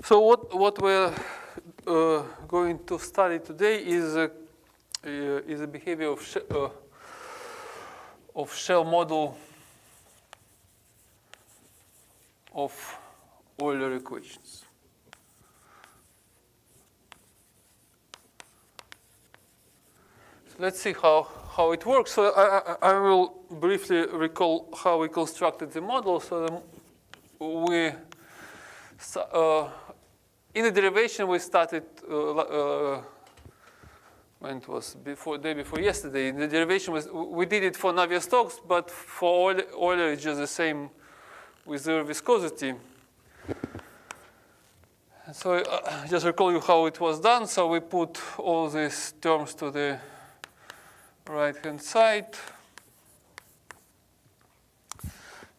So what we're going to study today is the behavior of shell model of Euler equations. So let's see how it works. So I will briefly recall how we constructed the model. So we in the derivation we started when it was day before yesterday. In the derivation we did it for Navier-Stokes, but for Euler it's just the same with zero viscosity. And so just recall you how it was done. So we put all these terms to the right-hand side.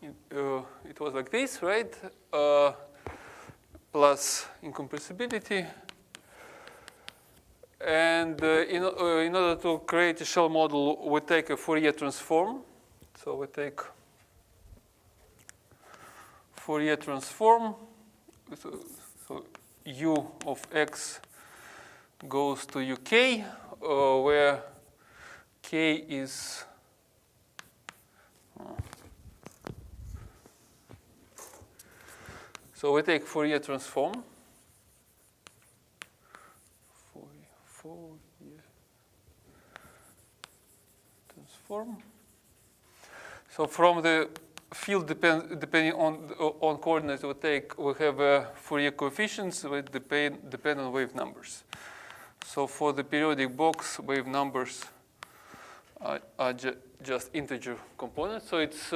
It was like this, right? Plus incompressibility. And in order to create a shell model, we take a Fourier transform. So we take Fourier transform. So u of x goes to uk, where k is so we take Fourier transform. Fourier transform. So from the field depending on coordinates we have Fourier coefficients which depend on wave numbers. So for the periodic box, wave numbers are just integer components. So it's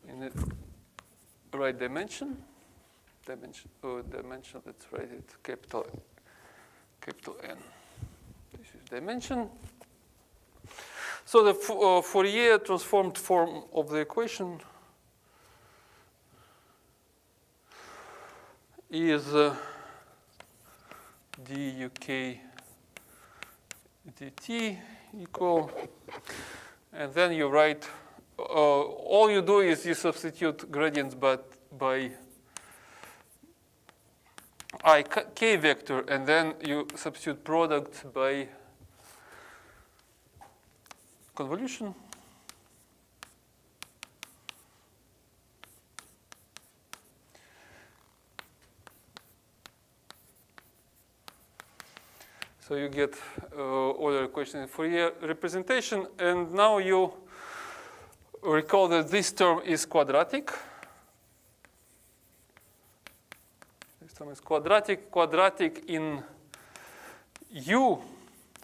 in the right dimension. Dimension. Let's write it capital N. This is dimension. So the Fourier transformed form of the equation is duk dt equal, and then you write, all you do is you substitute gradients by k vector, and then you substitute product by convolution. So you get Euler equation in Fourier representation, and now you recall that this term is quadratic. This term is quadratic in U.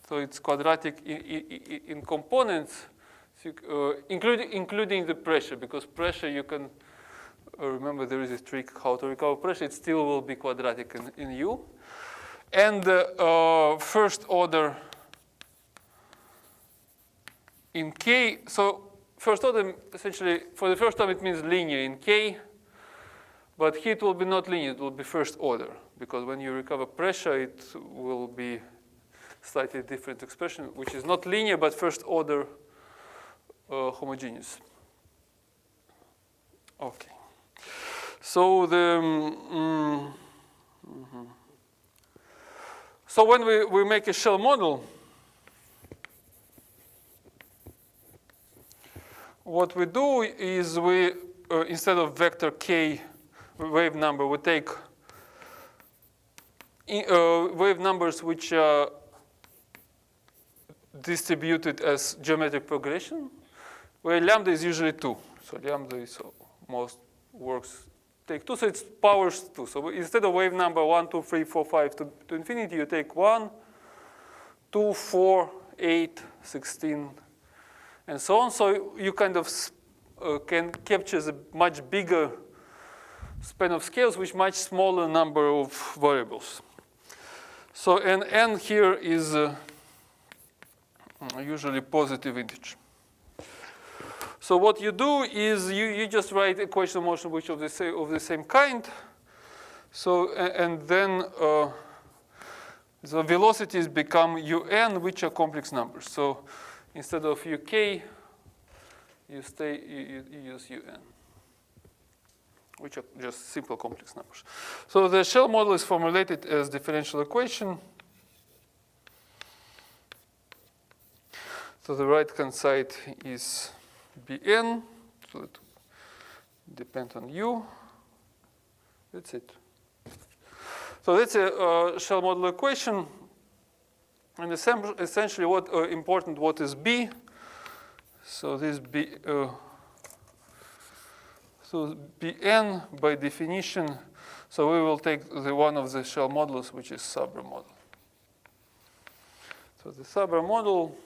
So it's quadratic in components, including the pressure, because pressure you can remember there is a trick how to recover pressure. It still will be quadratic in U. And first order in K. So first order essentially for the first time it means linear in K, but here it will be not linear. It will be first order, because when you recover pressure, it will be slightly different expression, which is not linear, but first order homogeneous. Okay. So so when we make a shell model, what we do is we instead of vector k wave number, we take wave numbers which are distributed as geometric progression, where lambda is usually 2. So lambda is most works take 2, so it's powers 2. So instead of wave number 1, 2, 3, 4, 5 to infinity, you take 1, 2, 4, 8, 16, and so on. So you kind of can capture a much bigger span of scales with much smaller number of variables. So n here is usually positive integer. So what you do is you just write equation of motion which of the same kind. So and then the velocities become un, which are complex numbers. So instead of uk, you use un. which are just simple complex numbers. So the shell model is formulated as differential equation. So the right-hand side is Bn, so it depends on u. That's it. So that's a shell model equation. And essentially what important what is B. So this B, so Bn by definition, so we will take the one of the shell models, which is Sabra model. So the Sabra model,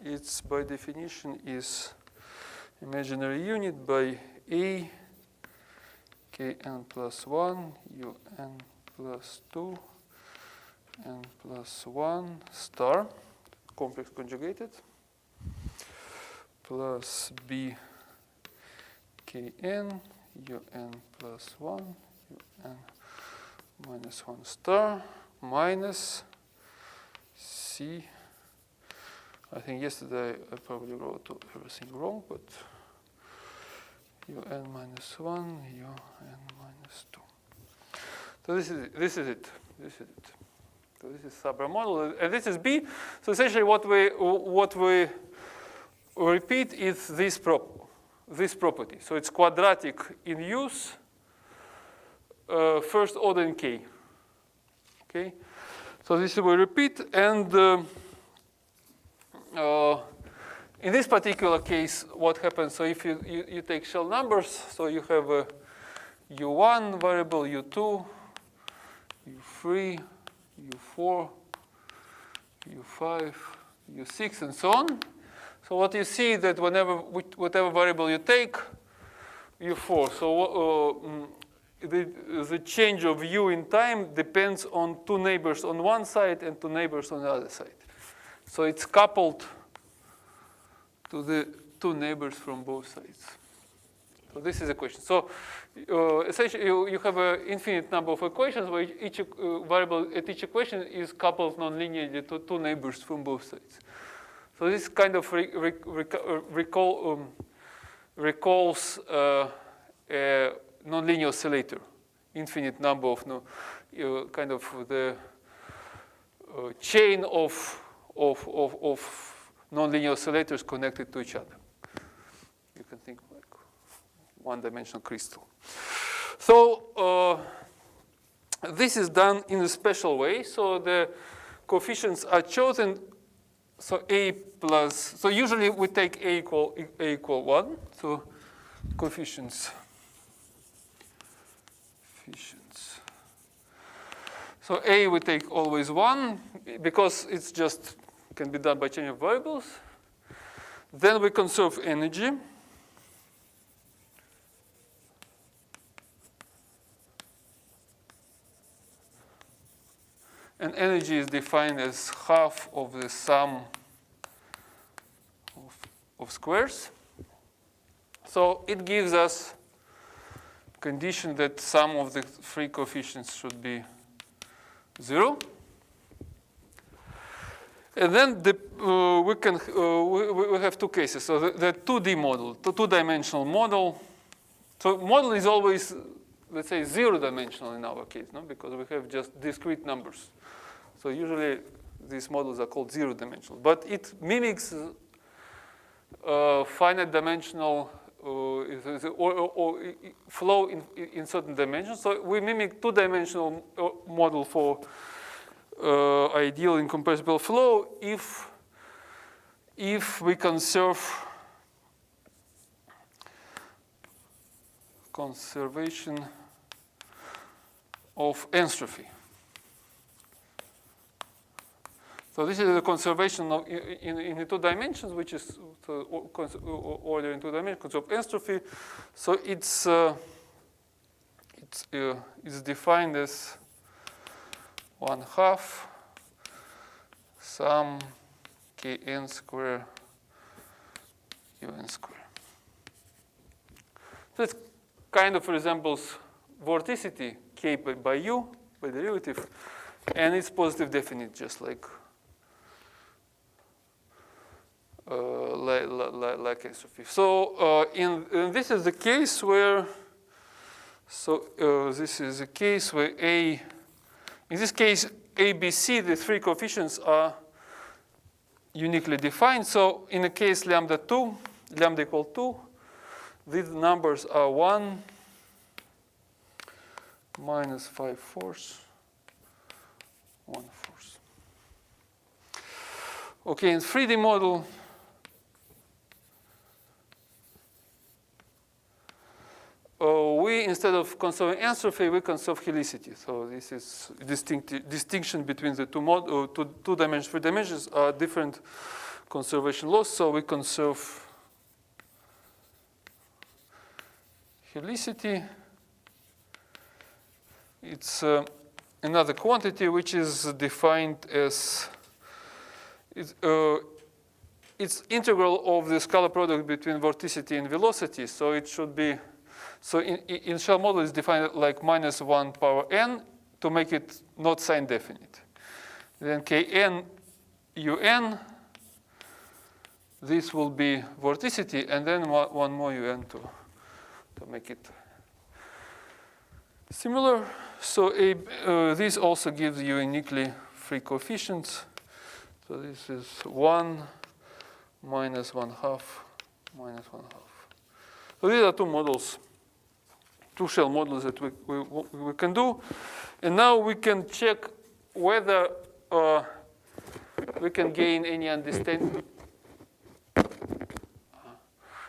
it's by definition is imaginary unit by A, Kn plus 1, Un plus 2, N plus 1 star, complex conjugated, plus B Kn, Un plus 1, Un minus 1 star, minus C. I think yesterday I probably wrote everything wrong, but Un minus 1, Un minus 2. So this is it. This is it. So this is Sabra model, and this is B. So essentially, what we repeat is this property. So it's quadratic in use, first order in K. Okay. So this we repeat, and in this particular case, what happens? So if you take shell numbers, so you have a U1 variable, U2, U3, U4, U5, U6, and so on. So what you see that whatever variable you take, U4. So the change of U in time depends on two neighbors on one side and two neighbors on the other side. So it's coupled to the two neighbors from both sides. So this is a question. So essentially, you have an infinite number of equations where each variable at each equation is coupled nonlinearly to two neighbors from both sides. So this kind of recalls a nonlinear oscillator, infinite number of kind of the chain of nonlinear oscillators connected to each other. You can think like one-dimensional crystal. So this is done in a special way. So the coefficients are chosen. So A plus, so usually we take A equal 1. So coefficients. So A we take always 1 because it's just can be done by change of variables. Then we conserve energy. And energy is defined as half of the sum of squares. So it gives us condition that sum of the three coefficients should be 0. And then we have two cases. So the 2D model, the two-dimensional model. So model is always, let's say, zero-dimensional in our case, no? Because we have just discrete numbers. So usually these models are called zero-dimensional. But it mimics finite dimensional or flow in certain dimensions. So we mimic two-dimensional model for ideal incompressible flow if we conservation of entropy. So this is the conservation of in the two dimensions, which is order in two dimensions, conserve entropy. So it's defined as 1/2 sum Kn square Un square. So it kind of resembles vorticity K by U by derivative, and it's positive definite, just like entropy. So in this is the case where So this is a case where in this case, A, B, C, the three coefficients are uniquely defined. So in the case lambda equal 2, these numbers are 1, minus 5/4, 1/4. Okay, in 3D model, we, instead of conserving entropy, we conserve helicity. So this is distinction between the two dimensions, 3 dimensions are different conservation laws. So we conserve helicity. It's another quantity which is defined as it's integral of the scalar product between vorticity and velocity. So it should be. So in shell model, it's defined like minus 1 power n to make it not sign definite. Then kn un, this will be vorticity, and then one more un to make it similar. So this also gives you uniquely three coefficients. So this is 1, minus 1/2, minus 1/2. So these are two models. Two shell models that we can do. And now we can check whether we can gain any understanding.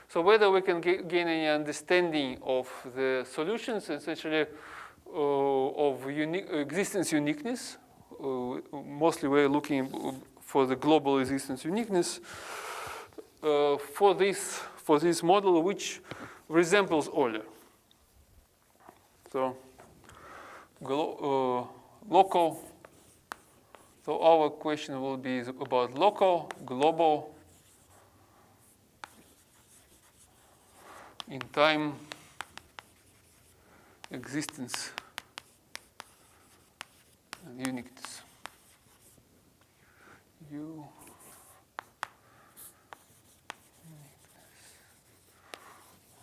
So whether we can gain any understanding of the solutions, essentially of existence uniqueness. Mostly we're looking for the global existence uniqueness for this model, which resembles Euler. So local. So our question will be about local, global, in time, existence, and uniqueness.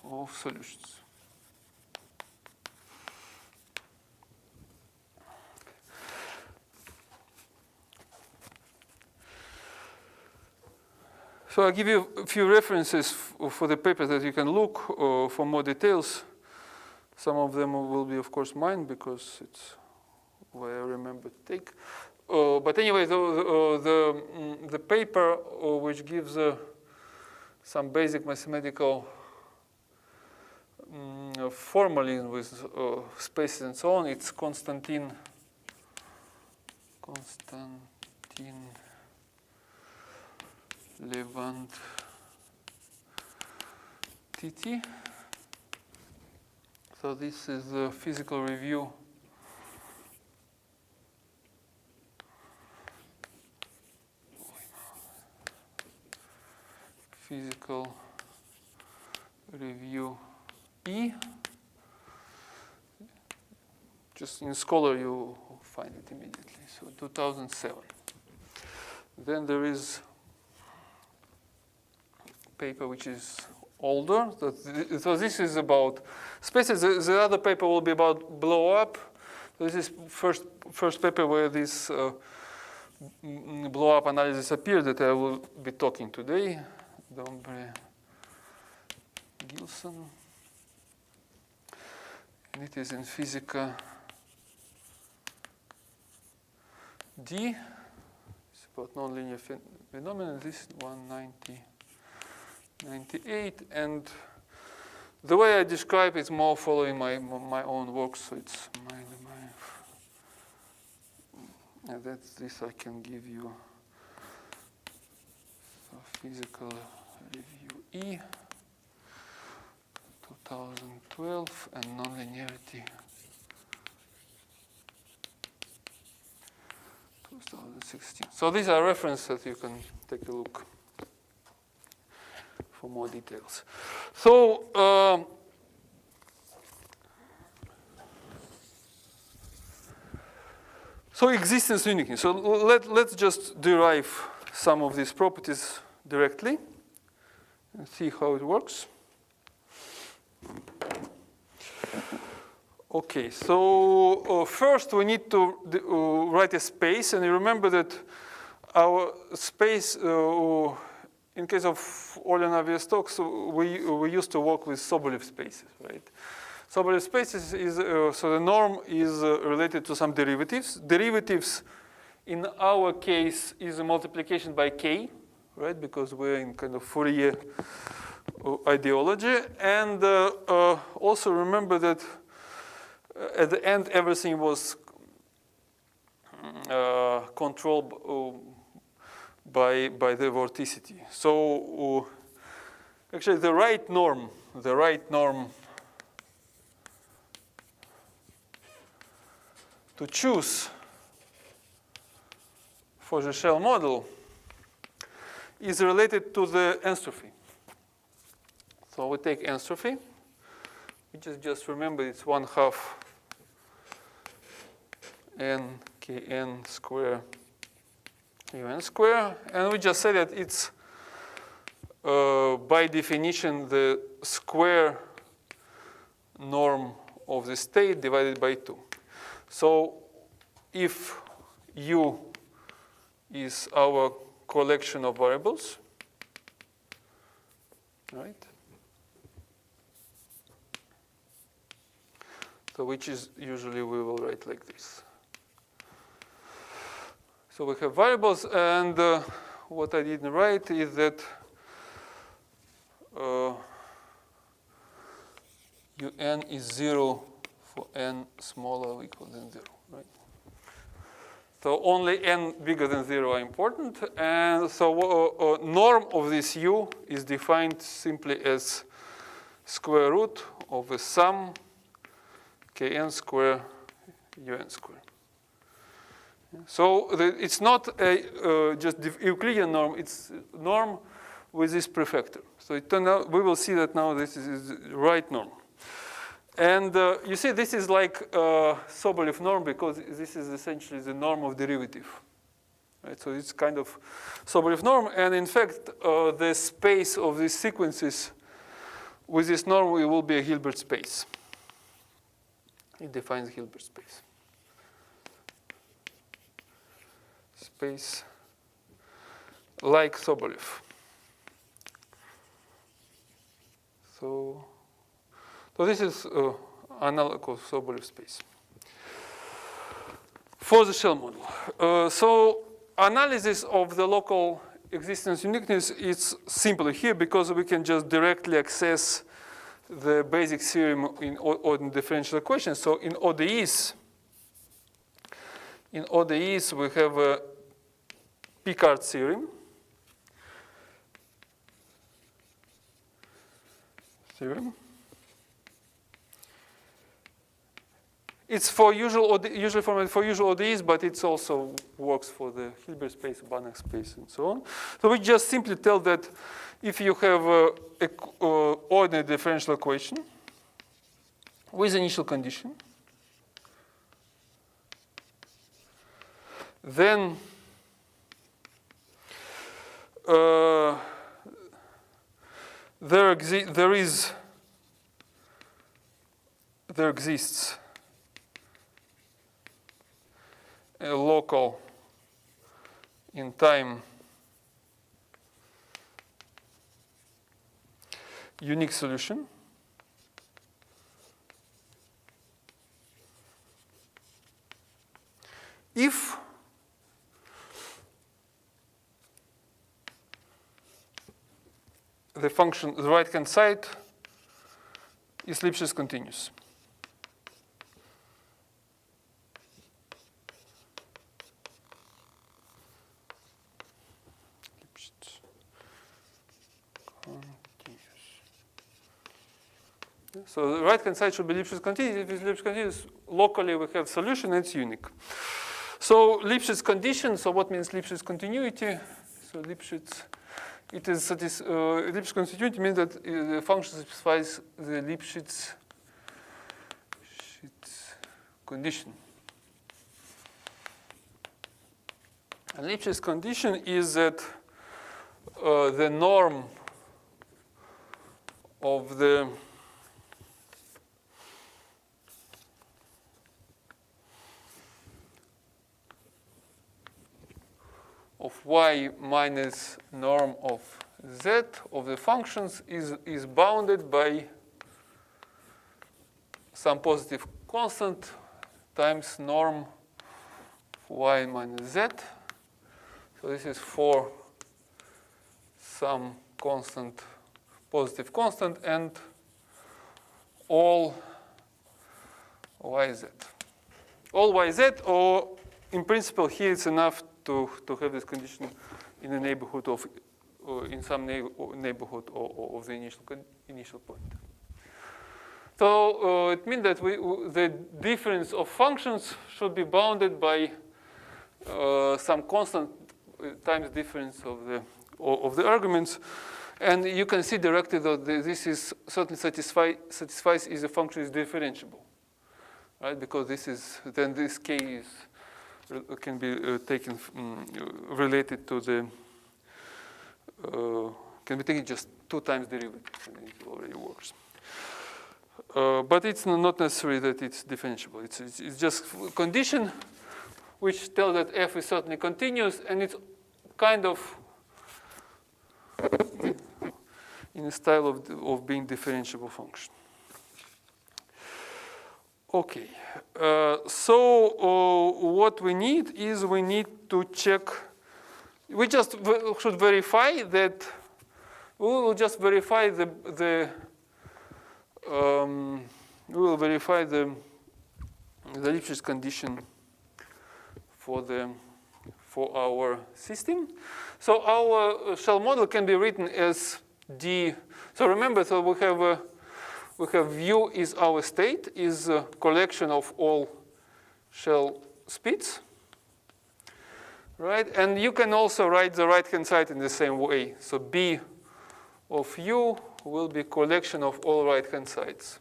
Of solutions. So I'll give you a few references for the paper that you can look for more details. Some of them will be, of course, mine because it's what I remember to take. But anyway, the paper which gives some basic mathematical formalism with spaces and so on, it's Konstantin Levant TT. So this is the physical review. Physical review E. Just in Scholar you find it immediately. So 2007. Then there is paper which is older. So this is about spaces. The other paper will be about blow up. This is first paper where this blow up analysis appeared that I will be talking today. Dombre Gilson. And it is in Physica D. It's about nonlinear phenomena. This is 198. And the way I describe it is more following my own work. So it's Mailybaev. And that's this I can give you. So physical review E. 2012 and nonlinearity 2016. So these are references that you can take a look for more details. So existence uniqueness. So let's just derive some of these properties directly and see how it works. Okay, so first we need to write a space, and you remember that our space, in case of Olin-Navier stocks, we used to work with Sobolev spaces, right? Sobolev spaces is, so the norm is related to some derivatives. Derivatives, in our case, is a multiplication by k, right? Because we're in kind of Fourier ideology. And also remember that at the end, everything was controlled by the vorticity. So actually, the right norm to choose for the shell model is related to the entropy. So we take entropy. We just remember it's 1/2 n kn square un square, and we just say that it's by definition the square norm of the state divided by 2. So if U is our collection of variables, right? So which is usually we will write like this. So we have variables, and what I didn't write is that un is 0 for n smaller or equal than 0, right? So only n bigger than 0 are important, and so norm of this u is defined simply as square root of a sum kn square un square. So it's not a just Euclidean norm, it's norm with this prefactor. So it turned out, we will see that now this is the right norm. And you see this is like Sobolev norm because this is essentially the norm of derivative. Right? So it's kind of Sobolev norm, and in fact the space of these sequences with this norm will be a Hilbert space. It defines Hilbert space. Space like Sobolev. So this is analog of Sobolev space for the shell model. So analysis of the local existence uniqueness is simpler here because we can just directly access the basic theorem in ordinary differential equations. So in ODEs, we have a Picard theorem. It's for usually for usual ODEs, but it also works for the Hilbert space, Banach space, and so on. So we just simply tell that if you have an ordinary differential equation with initial condition, then there exists a local in time unique solution if the function, the right-hand side, is Lipschitz continuous. So the right-hand side should be Lipschitz continuous. If it's Lipschitz continuous, locally we have solution and it's unique. So Lipschitz condition, so what means Lipschitz continuity? So Lipschitz, it is Lipschitz continuity means that the function satisfies the Lipschitz condition. And Lipschitz condition is that the norm of the of y minus norm of z of the functions is bounded by some positive constant times norm of y minus z. So this is for some constant, positive constant, and all yz. All yz, or in principle, here it's enough to have this condition in the neighborhood of, in some neighborhood of the initial point. So it means that the difference of functions should be bounded by some constant times difference of the arguments, and you can see directly that this is certainly satisfies if the function is differentiable, right? Because this is then this k is can be taken related to the can be taken just 2 times derivative, and it already works. But it's not necessary that it's differentiable. It's just a condition which tells that f is certainly continuous, and it's kind of in the style of being differentiable function. Okay, so what we need is we need to check. We just should verify that. We will just verify we will verify the Lipschitz condition for our system. So our shell model can be written as d. So remember, so we have u is our state, is a collection of all shell speeds, right? And you can also write the right-hand side in the same way. So b of u will be collection of all right-hand sides.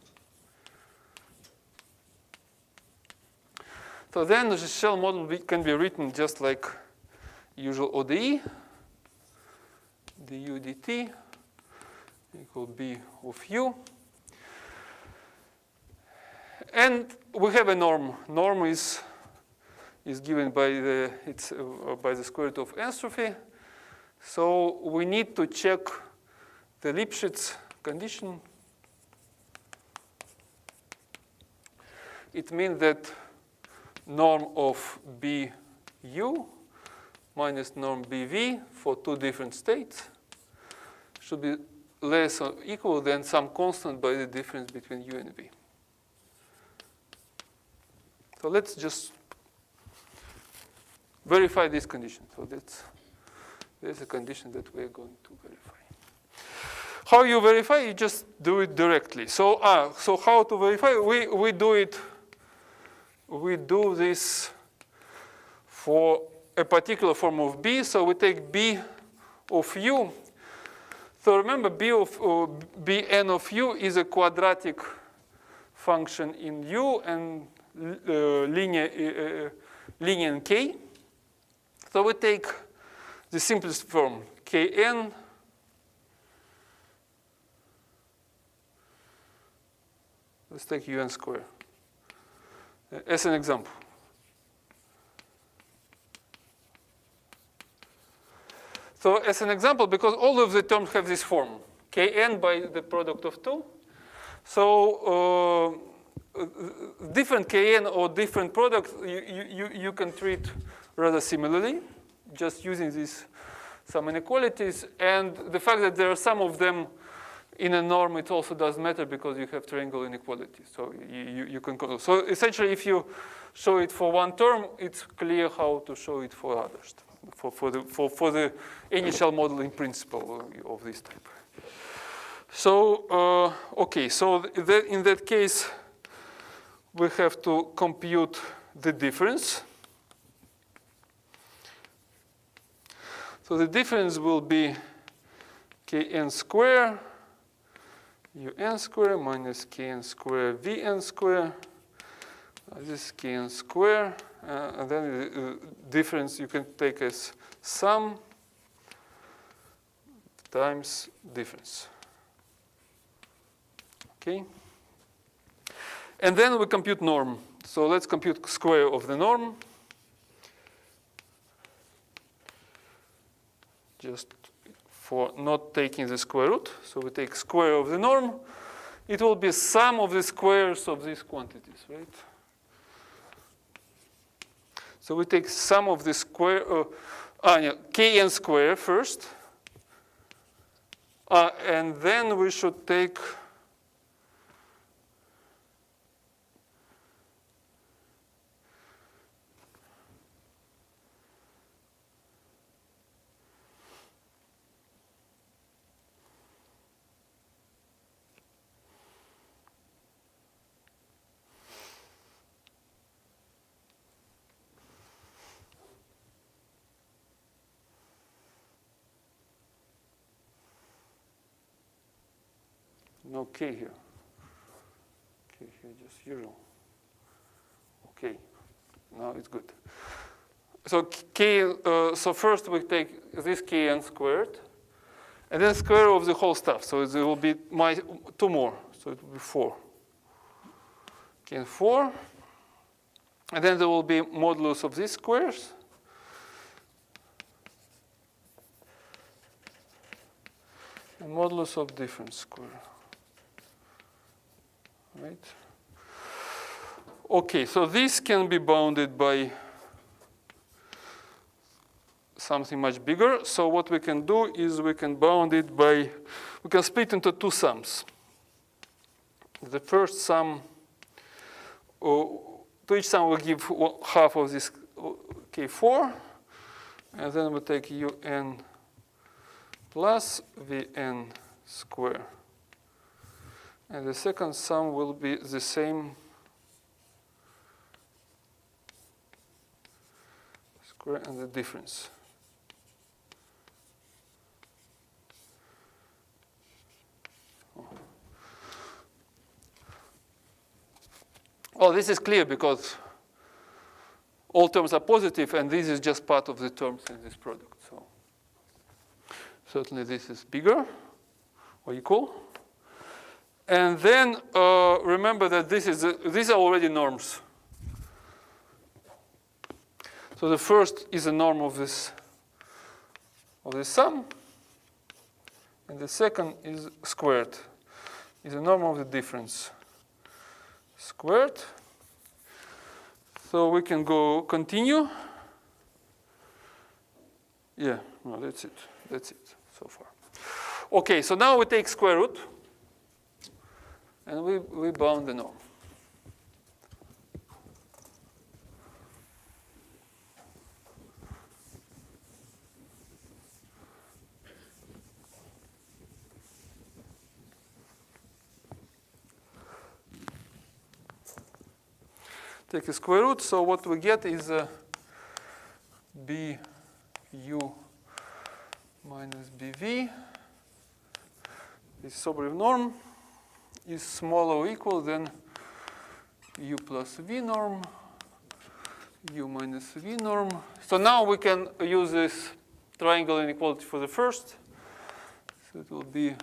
So then the shell model can be written just like usual ODE, du dt equal b of u. And we have a norm. Norm is given by the square root of entropy. So we need to check the Lipschitz condition. It means that norm of bu minus norm bv for 2 different states should be less or equal than some constant by the difference between u and v. So let's just verify this condition. So there's a condition that we're going to verify. How you verify? You just do it directly. So how to verify? We do this for a particular form of b. So we take b of u. So remember, bn of u is a quadratic function in u and linear in k. So we take the simplest form, kn let's take un square as an example. So as an example, because all of the terms have this form, kn by the product of 2. So different kn or different products you can treat rather similarly, just using these some inequalities. And the fact that there are some of them in a norm, it also doesn't matter because you have triangle inequality. So you can control. So essentially, if you show it for one term, it's clear how to show it for others, for the initial model in principle of this type. So okay, so in that case, we have to compute the difference. So the difference will be kn square un square minus kn square vn square. This is kn square. And then the difference you can take as sum times difference. Okay. And then we compute norm. So let's compute square of the norm. just for not taking the square root. So we take square of the norm. It will be sum of the squares of these quantities, right? So we take sum of the square, kn square first. And then we should take no k here. K here, just usual. Okay, now it's good. So so first we take this kn squared, and then square of the whole stuff. So there will be two more. So it will be 4. Kn 4, and then there will be modulus of these squares. And modulus of different square. Right? Okay, so this can be bounded by something much bigger. So what we can do is we can bound it by, we can split into two sums. The first sum, to each sum we give half of this k4, and then we take un plus vn square. And the second sum will be the same square and the difference. Oh, this is clear because all terms are positive, and this is just part of the terms in this product. So certainly this is bigger or equal. And then remember that these are already norms. So the first is a norm of this sum, and the second is squared, is a norm of the difference squared. So we can continue. Yeah, no, that's it. That's it so far. Okay, so now we take square root. And we bound the norm. Take a square root, so what we get is bu minus bv. This sobre norm is smaller or equal than u plus v norm, u minus v norm. So now we can use this triangle inequality for the first. So it will be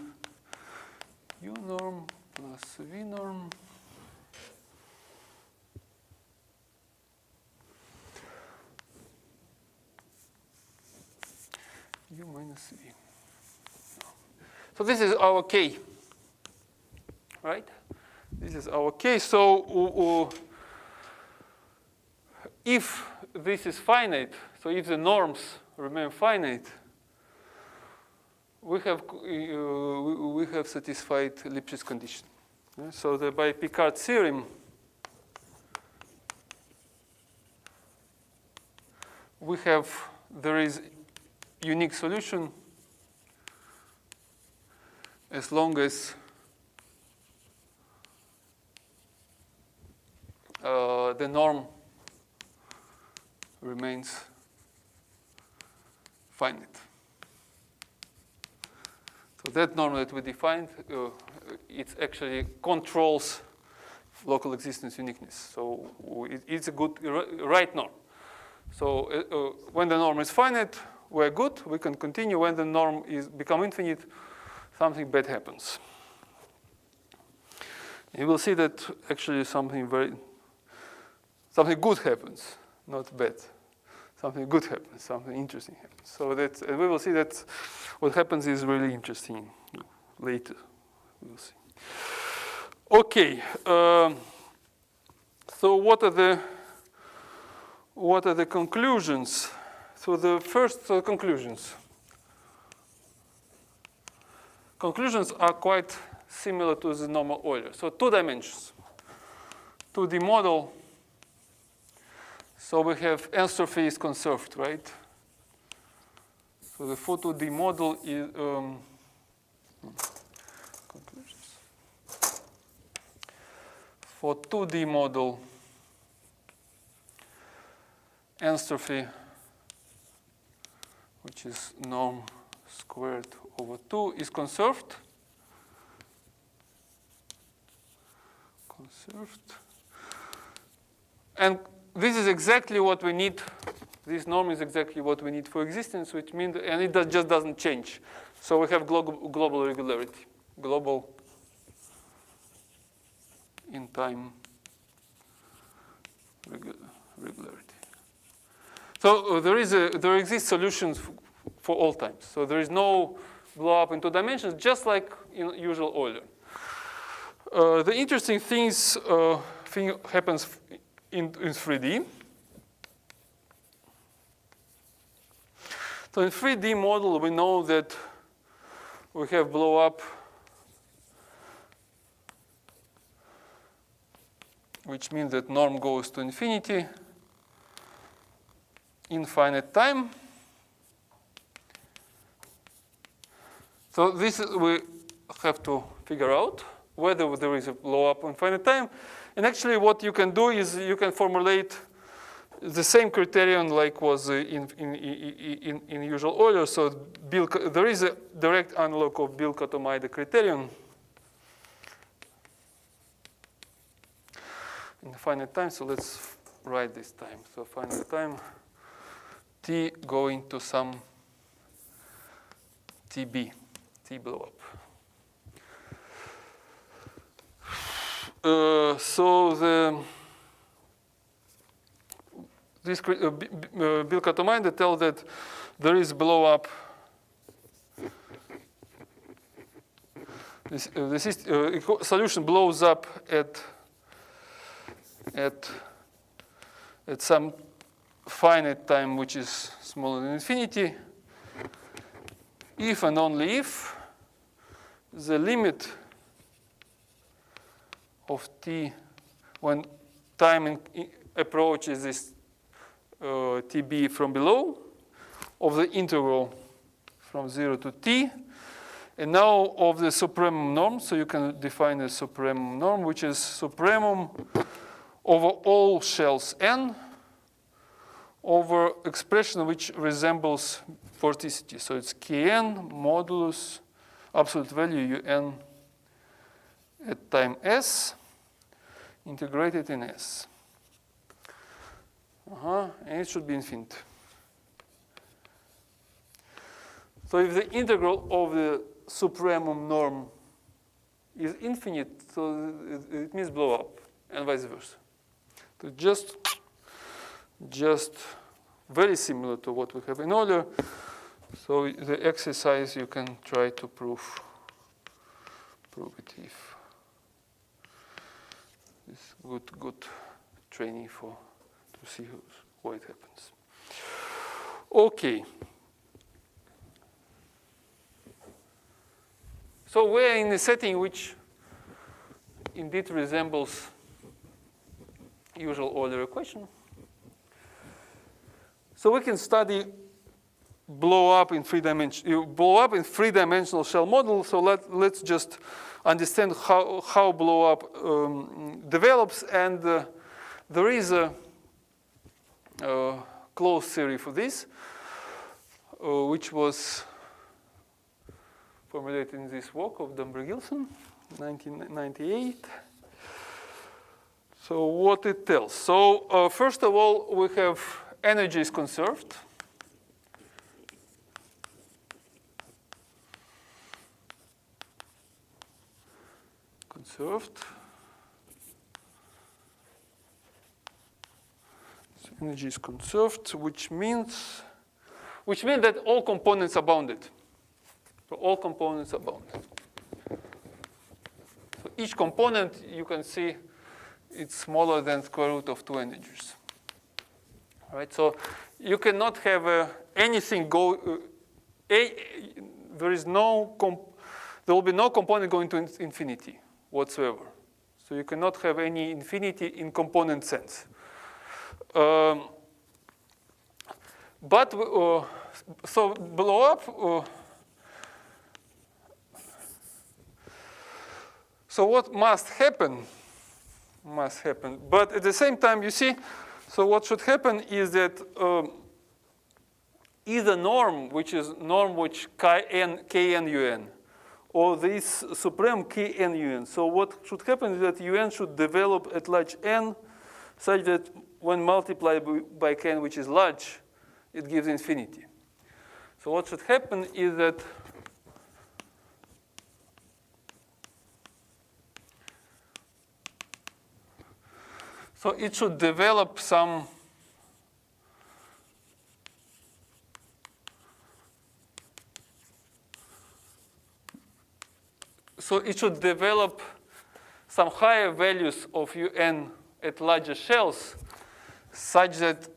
u norm plus v norm u minus v. So this is our k. Right? This is our case. So if this is finite, so if the norms remain finite, we have satisfied Lipschitz condition. So by Picard theorem, there is unique solution as long as the norm remains finite. So that norm that we defined, it actually controls local existence uniqueness. So it's a good, right norm. So when the norm is finite, we're good. We can continue. When the norm become infinite, something bad happens. You will see that actually something good happens, not bad. something good happens, something interesting happens. So that, and we will see that what happens is really interesting later. We'll see. Okay. So what are the conclusions? So the first conclusions. Conclusions are quite similar to the normal Euler. So 2 dimensions. 2D model. So we have entropy is conserved, right? So the for 2D model is conclusions. For 2D model, entropy, which is norm squared over 2, is conserved. And this is exactly what we need. This norm is exactly what we need for existence, which means, and it just doesn't change. So we have global regularity, global in time regularity. So there exist solutions for all times. So there is no blow up in 2 dimensions, just like in usual Euler. The interesting thing happens in 3D. So in 3D model, we know that we have blow up, which means that norm goes to infinity, infinite time. So this we have to figure out whether there is a blow up in finite time. And actually what you can do is you can formulate the same criterion like was in usual Euler. So there is a direct analog of Bill-Katomide criterion in finite time. So let's write this time. So finite time, t going to some tb, t blow up. So this Bill-Katomide tells that there is blow up. This solution blows up at some finite time which is smaller than infinity, if and only if the limit of t when time approaches this tb from below of the integral from 0 to t, and now of the supremum norm. So you can define a supremum norm, which is supremum over all shells n over expression which resembles vorticity. So it's kn modulus absolute value un at time s integrated in s. And it should be infinite. So if the integral of the supremum norm is infinite, so it means blow up, and vice versa. So just very similar to what we have in Euler. So the exercise you can try to prove it if it's good training to see why it happens. Okay. So we're in a setting which indeed resembles usual Euler equation. So we can study blow up in three-dimensional shell model. So let's just understand how blow up develops, and there is a closed theory for this, which was formulated in this work of Dombre-Gilson, 1998. So what it tells. So first of all, we have energy is conserved. So energy is conserved, which means that all components are bounded. So all components are bounded. So each component, you can see, it's smaller than square root of 2 integers. All right, so you cannot have anything go. There will be no component going to infinity whatsoever. So you cannot have any infinity in component sense. But so blow up. So what must happen? Must happen. But at the same time, you see, so what should happen is that either norm which kn un, or this supreme kn un. So what should happen is that un should develop at large n, such that when multiplied by kn, which is large, it gives infinity. So what should happen is that so it should develop some higher values of un at larger shells, such that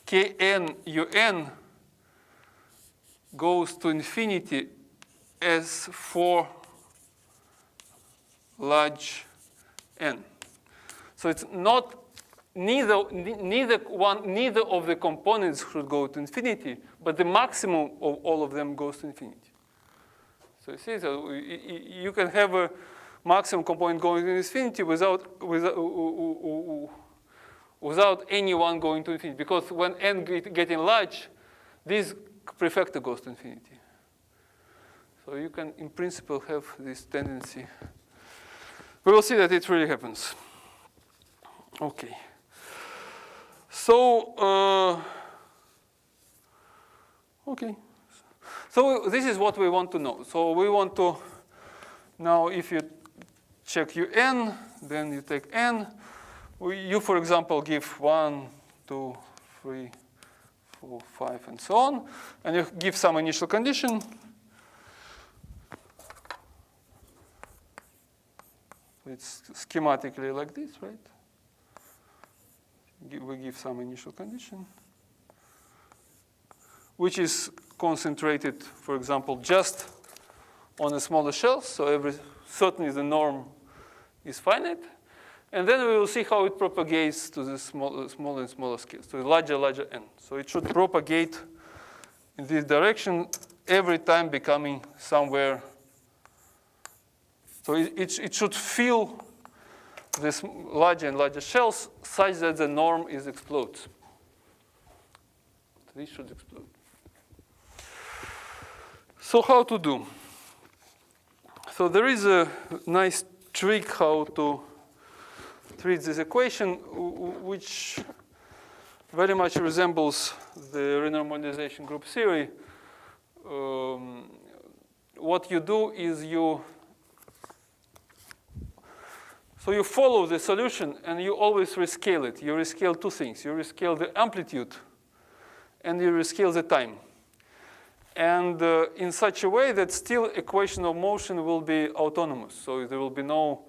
kn un goes to infinity as for large n. So it's not neither of the components should go to infinity, but the maximum of all of them goes to infinity. So you see, so you can have a maximum component going to infinity without any one going to infinity, because when n getting large, this prefactor goes to infinity. So you can, in principle, have this tendency. We will see that it really happens. Okay. So, okay. So this is what we want to know. So we want to, now if you check un, then you take n. You, for example, give 1, 2, 3, 4, 5, and so on. And you give some initial condition. It's schematically like this, right? We give some initial condition, which is concentrated, for example, just on a smaller shell. So certainly the norm is finite. And then we will see how it propagates to the smaller and smaller scales, to the larger n. So it should propagate in this direction every time becoming somewhere. So it should fill this larger and larger shells such that the norm explodes. This should explode. So how to do? So there is a nice trick how to treat this equation, which very much resembles the renormalization group theory. What you do is you follow the solution and you always rescale it. You rescale two things. You rescale the amplitude and you rescale the time. And in such a way that still equation of motion will be autonomous. So there will be no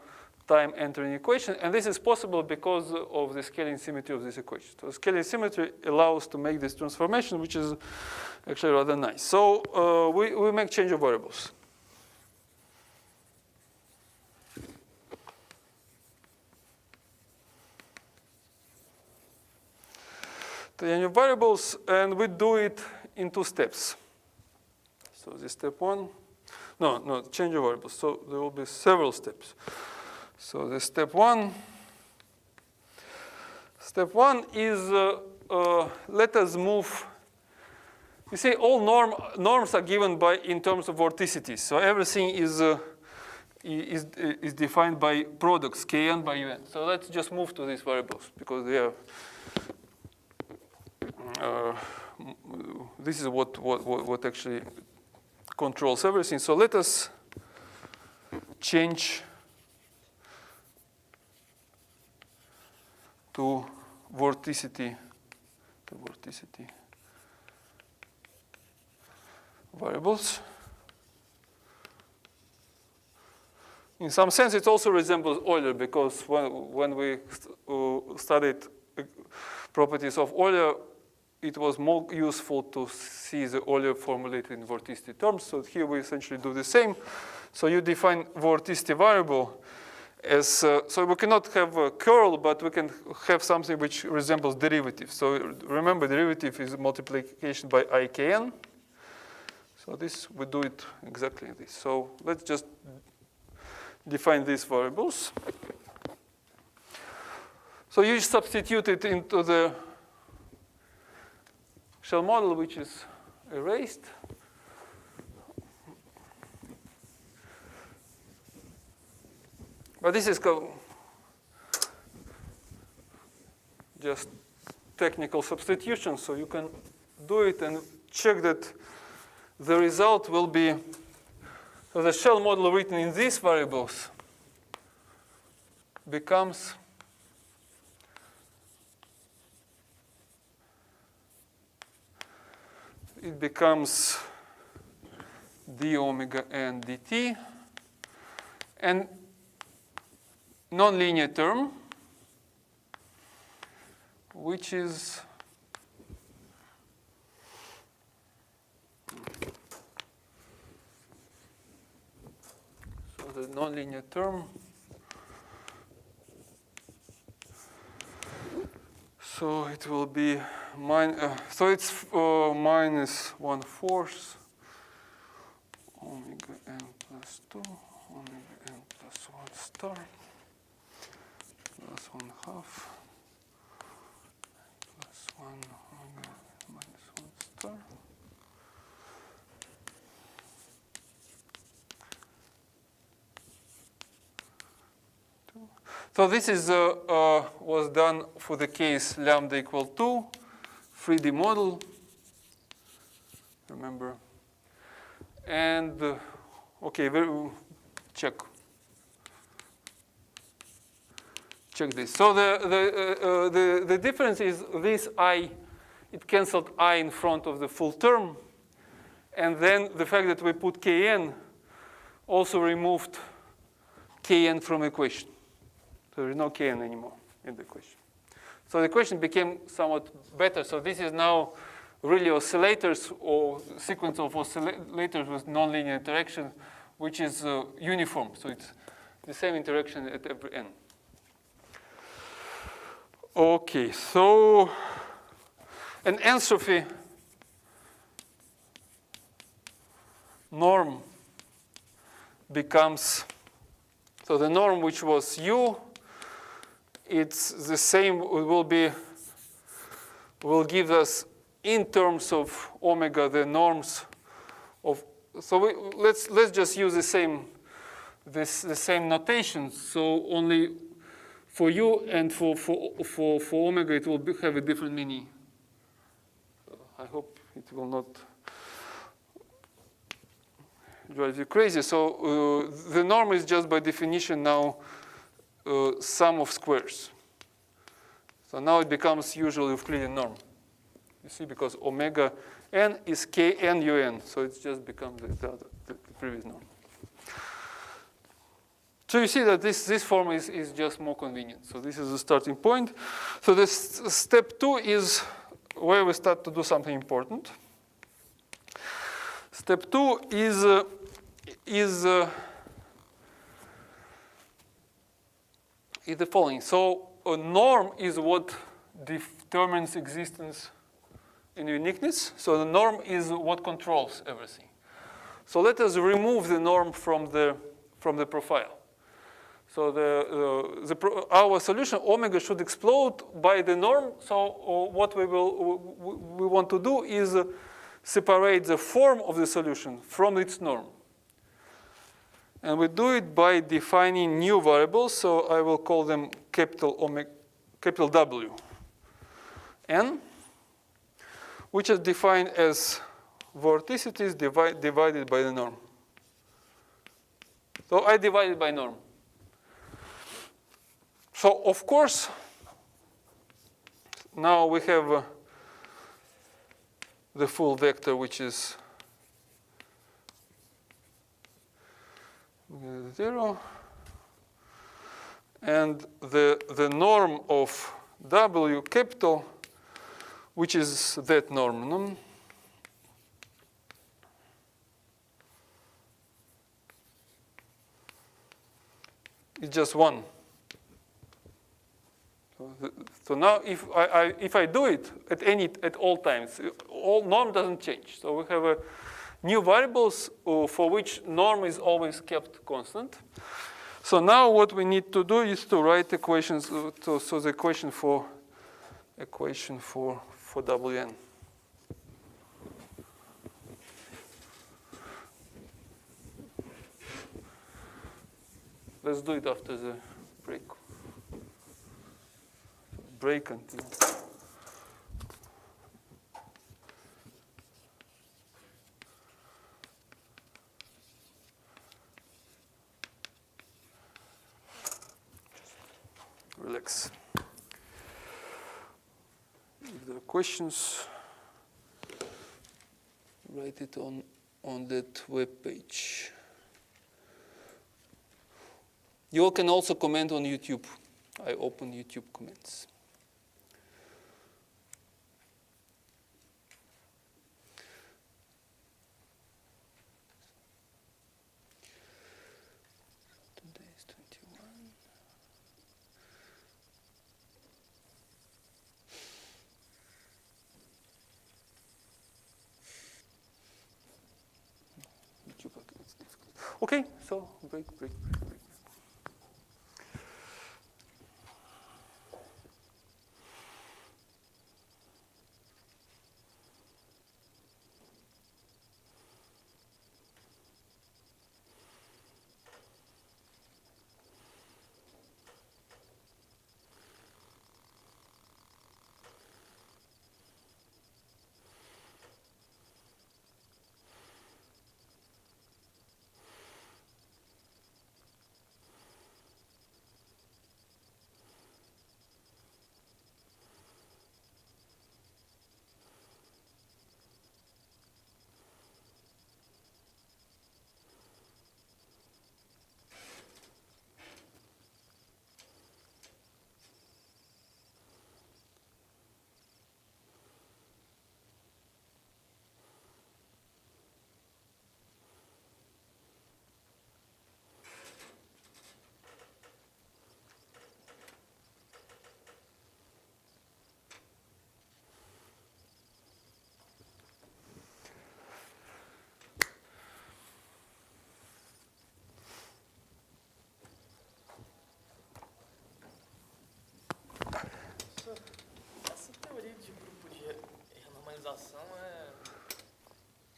time entering equation. And this is possible because of the scaling symmetry of this equation. So scaling symmetry allows to make this transformation, which is actually rather nice. So we make change of variables. The change of variables, and we do it in 2 steps. So this step 1, no, change of variables. So there will be several steps. So the step 1. Step 1 is let us move. You see, all norms are given in terms of vorticities. So everything is defined by products, kn by un. So let's just move to these variables because they are. This is what actually controls everything. So let us change to vorticity variables. In some sense, it also resembles Euler, because when we studied properties of Euler, it was more useful to see the Euler formulated in vorticity terms. So here we essentially do the same. So you define vorticity variable as, so we cannot have a curl, but we can have something which resembles derivative. So remember, derivative is multiplication by ikn. So this, we do it exactly like this. So let's just define these variables. So you substitute it into the shell model, which is erased. But this is just technical substitution, so you can do it and check that the result will be, so the shell model written in these variables becomes d omega n dt, and nonlinear term, which is the nonlinear term. So it will be so it's minus 1/4 omega n plus 2 omega n plus 1 star plus 1/2 plus 1 omega minus 1 star. So this is was done for the case lambda equal 2, 3D model, remember. And okay, check this. So the difference is this I, it canceled I in front of the full term, and then the fact that we put Kn also removed Kn from equation. So there is no Kn anymore in the equation. So the equation became somewhat better. So this is now really oscillators, or sequence of oscillators with nonlinear interaction, which is uniform. So it's the same interaction at every n. Okay, so an entropy norm becomes, so the norm which was u, it's the same, will give us in terms of omega the norms of, so let's just use the same notation. So only for u and for omega it will have a different meaning. I hope it will not drive you crazy. So the norm is just by definition now sum of squares. So now it becomes usually Euclidean norm. You see, because omega n is kn un, so it's just becomes the previous norm. So you see that this form is just more convenient. So this is the starting point. So this step 2 is where we start to do something important. Step 2 is the following. So a norm is what determines existence in uniqueness. So the norm is what controls everything. So let us remove the norm from the profile. So our solution omega should explode by the norm. So what we want to do is separate the form of the solution from its norm. And we do it by defining new variables. So I will call them capital W n, which is defined as vorticities divided by the norm. So I divided by norm. So of course, now we have the full vector, which is 0. And the norm of W capital, which is that norm, no? It's just 1. So now if I do it at all times, all norm doesn't change. So we have new variables for which norm is always kept constant. So now what we need to do is to write equations. So the equation for Wn. Let's do it after the break. Break until. Relax. If there are questions, write it on that web page. You all can also comment on YouTube. I open YouTube comments. Today is 21. YouTube, it's difficult. Okay, so break.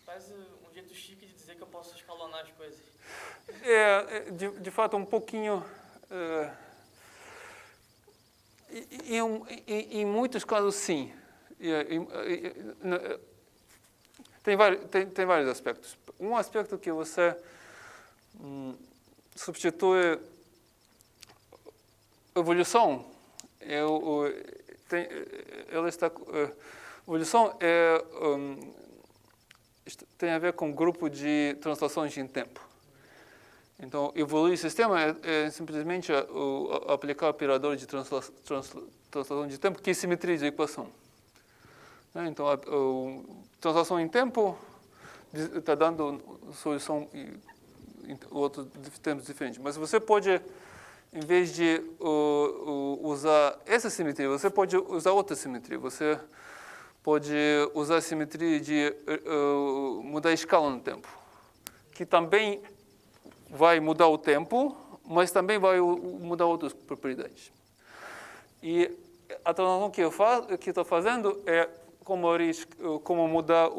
Faz um jeito chique de dizer que eu posso escalonar as coisas. De fato, um pouquinho. Em muitos casos, sim. Tem vários aspectos. Um aspecto que você substitui evolução. Evolução tem a ver com grupo de translações em tempo. Então, evoluir o sistema é simplesmente aplicar o operador de translação de tempo que simetriza a equação. Então, a translação em tempo está dando solução em outros tempos diferentes. Mas você pode, em vez de usar essa simetria, você pode usar outra simetria. Você pode usar a simetria de mudar a escala no tempo, que também vai mudar o tempo, mas também vai mudar outras propriedades. E a translação que eu estou fazendo é como mudar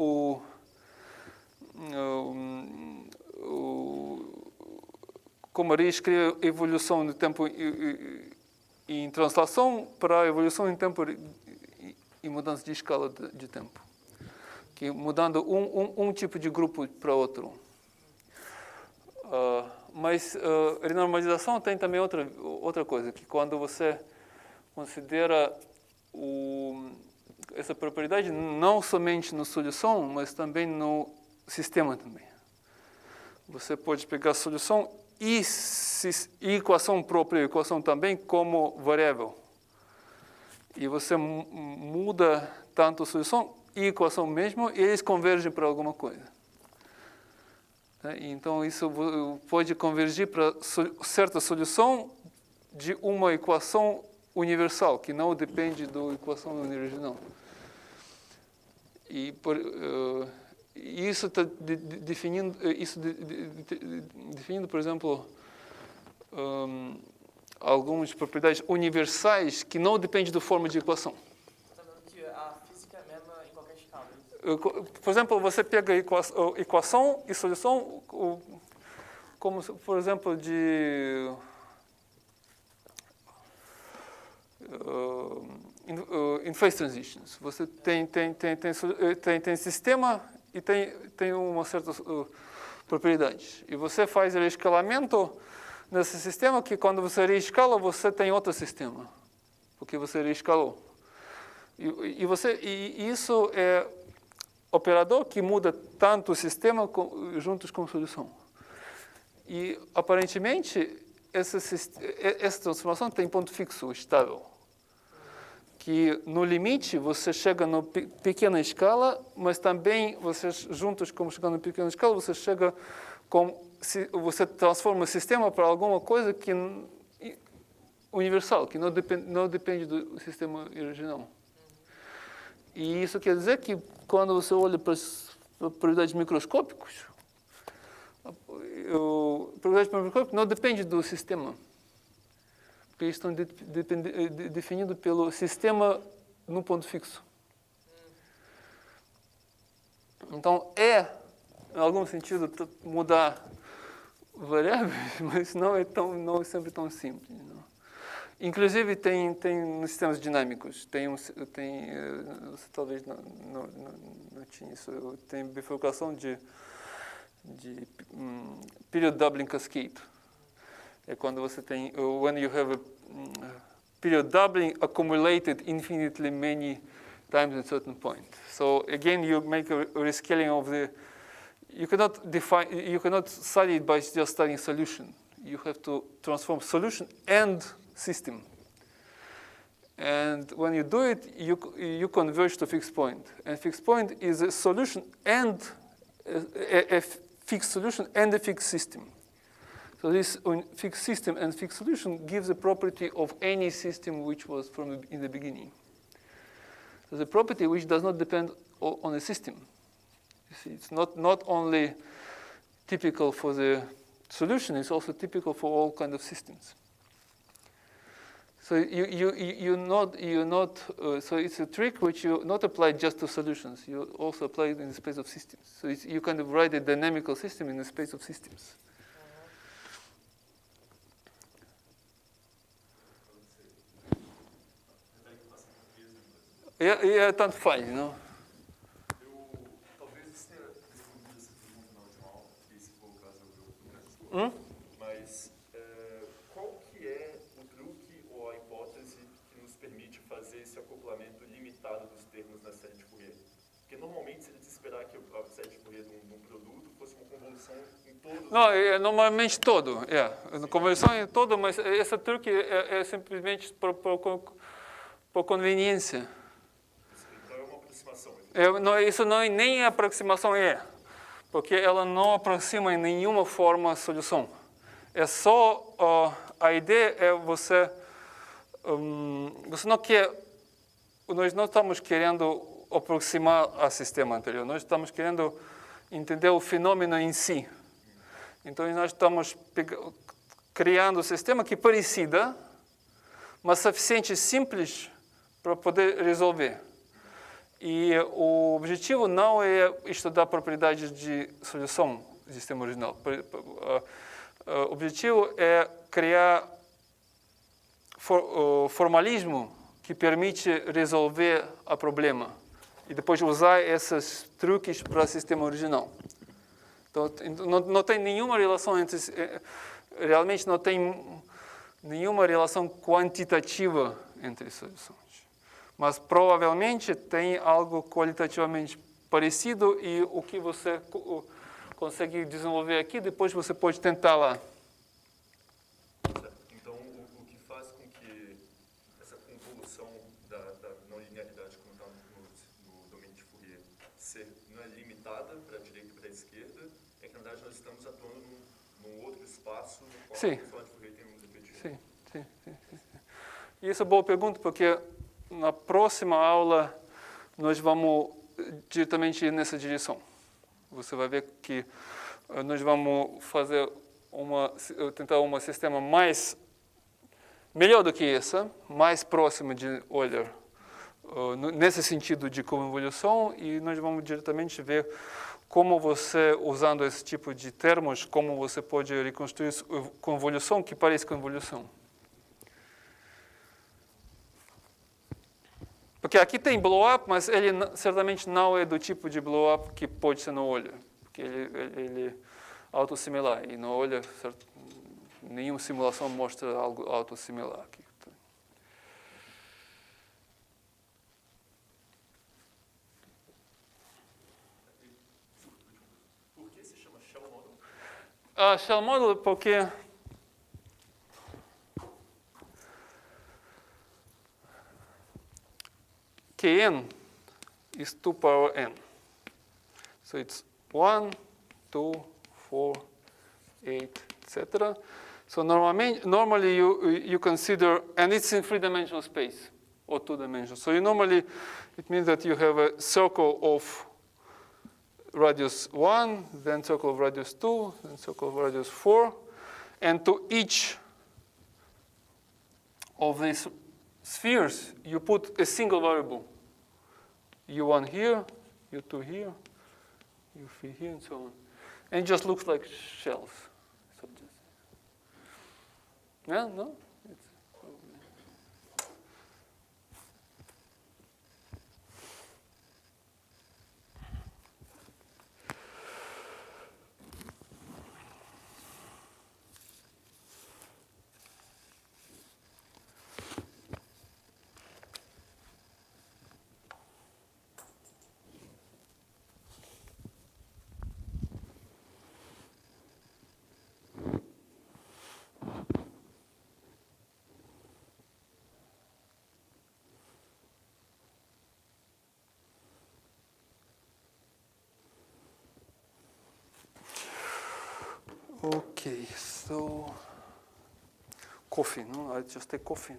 como reescrever a evolução do tempo em translação para a evolução em tempo e mudança de escala de tempo, que mudando um tipo de grupo para outro. Mas renormalização tem também outra coisa, que quando você considera essa propriedade não somente na solução, mas também no sistema também. Você pode pegar a solução e equação própria, equação também, como variável. E você muda tanto a solução e a equação mesmo, e eles convergem para alguma coisa. Então, isso pode convergir para certa solução de uma equação universal, que não depende da equação original. E isso está definindo, por exemplo, algumas propriedades universais que não dependem da forma de equação. Está dando que a física é a mesma em qualquer escala. Por exemplo, você pega a equação e solução, como, por exemplo, em phase transitions. Você tem sistema e tem uma certa propriedade. E você faz o escalamento nesse sistema que, quando você reescala, você tem outro sistema, porque você reescalou. E isso é operador que muda tanto o sistema juntos com a solução. E, aparentemente, essa transformação tem ponto fixo, estável. Que, no limite, você chega na pequena escala, mas também, juntos, como chegando na pequena escala, você transforma o sistema para alguma coisa que universal, que não depende do sistema original. E isso quer dizer que, quando você olha para as propriedades microscópicas, a propriedade microscópica não depende do sistema, porque eles estão definidos pelo sistema no ponto fixo. Então, em algum sentido, mudar variáveis, mas não é sempre tão simples. Não? Inclusive, tem nos sistemas dinâmicos, você talvez não tinha isso, tem bifurcação de period doubling cascade. É quando você tem, when you have a period doubling accumulated infinitely many times at a certain point. So again, you make a rescaling of you cannot study it by just studying solution. You have to transform solution and system. And when you do it, you converge to fixed point. And fixed point is a solution and a fixed solution and a fixed system. So this fixed system and fixed solution gives a property of any system which was in the beginning. So the property which does not depend on a system. You see, it's not only typical for the solution, it's also typical for all kinds of systems. So so it's a trick which you not apply just to solutions. You also apply it in the space of systems. So you kind of write a dynamical system in the space of systems. E tanto faz, não? Talvez você tenha respondido essa pergunta na última aula, e se for o caso eu não respondo. Mas qual que é o truque ou a hipótese que nos permite fazer esse acoplamento limitado dos termos na série de Fourier? Porque normalmente seria de esperar que a série de Fourier de um produto fosse uma convolução em todos. Não, normalmente todo. Conversão em todo, mas esse truque é simplesmente por conveniência. Isso não é nem aproximação porque ela não aproxima em nenhuma forma a solução. É só a ideia é você não quer, nós não estamos querendo aproximar ao sistema anterior, nós estamos querendo entender o fenômeno em si. Então nós estamos criando um sistema que é parecido, mas suficiente simples para poder resolver. E o objetivo não é estudar propriedades de solução do sistema original. O objetivo é criar formalismo que permite resolver o problema e depois usar esses truques para o sistema original. Então, não tem nenhuma relação realmente não tem nenhuma relação quantitativa entre soluções. Mas provavelmente tem algo qualitativamente parecido e o que você consegue desenvolver aqui, depois você pode tentar lá. Então, o que faz com que essa convolução da não linearidade, como está no domínio de Fourier, não é limitada para a direita e para a esquerda, é que, na verdade, nós estamos atuando num outro espaço no qual Sim. a função de Fourier tem um repetido. Sim. E isso é boa pergunta, porque na próxima aula nós vamos diretamente ir nessa direção. Você vai ver que nós vamos fazer tentar um sistema melhor do que essa, mais próximo de Euler, nesse sentido de convolução, e nós vamos diretamente ver como você, usando esse tipo de termos, como você pode reconstruir convolução que parece convolução. Porque aqui tem blow-up, mas ele certamente não é do tipo de blow-up que pode ser no Euler, porque ele é autossimilar, e no Euler nenhuma simulação mostra algo autossimilar aqui. Por que se chama shell model? Shell model porque Kn is 2 power n. So it's 1, 2, 4, 8, etc. So normally you consider, and it's in 3-dimensional space, or 2 dimensions. So it means that you have a circle of radius 1, then circle of radius 2, then circle of radius 4. And to each of these spheres, you put a single variable. U1 here, U2 here, U3 here, and so on. And it just looks like shells. So yeah, no? It's probably. Okay, so coffee, no? I just take coffee.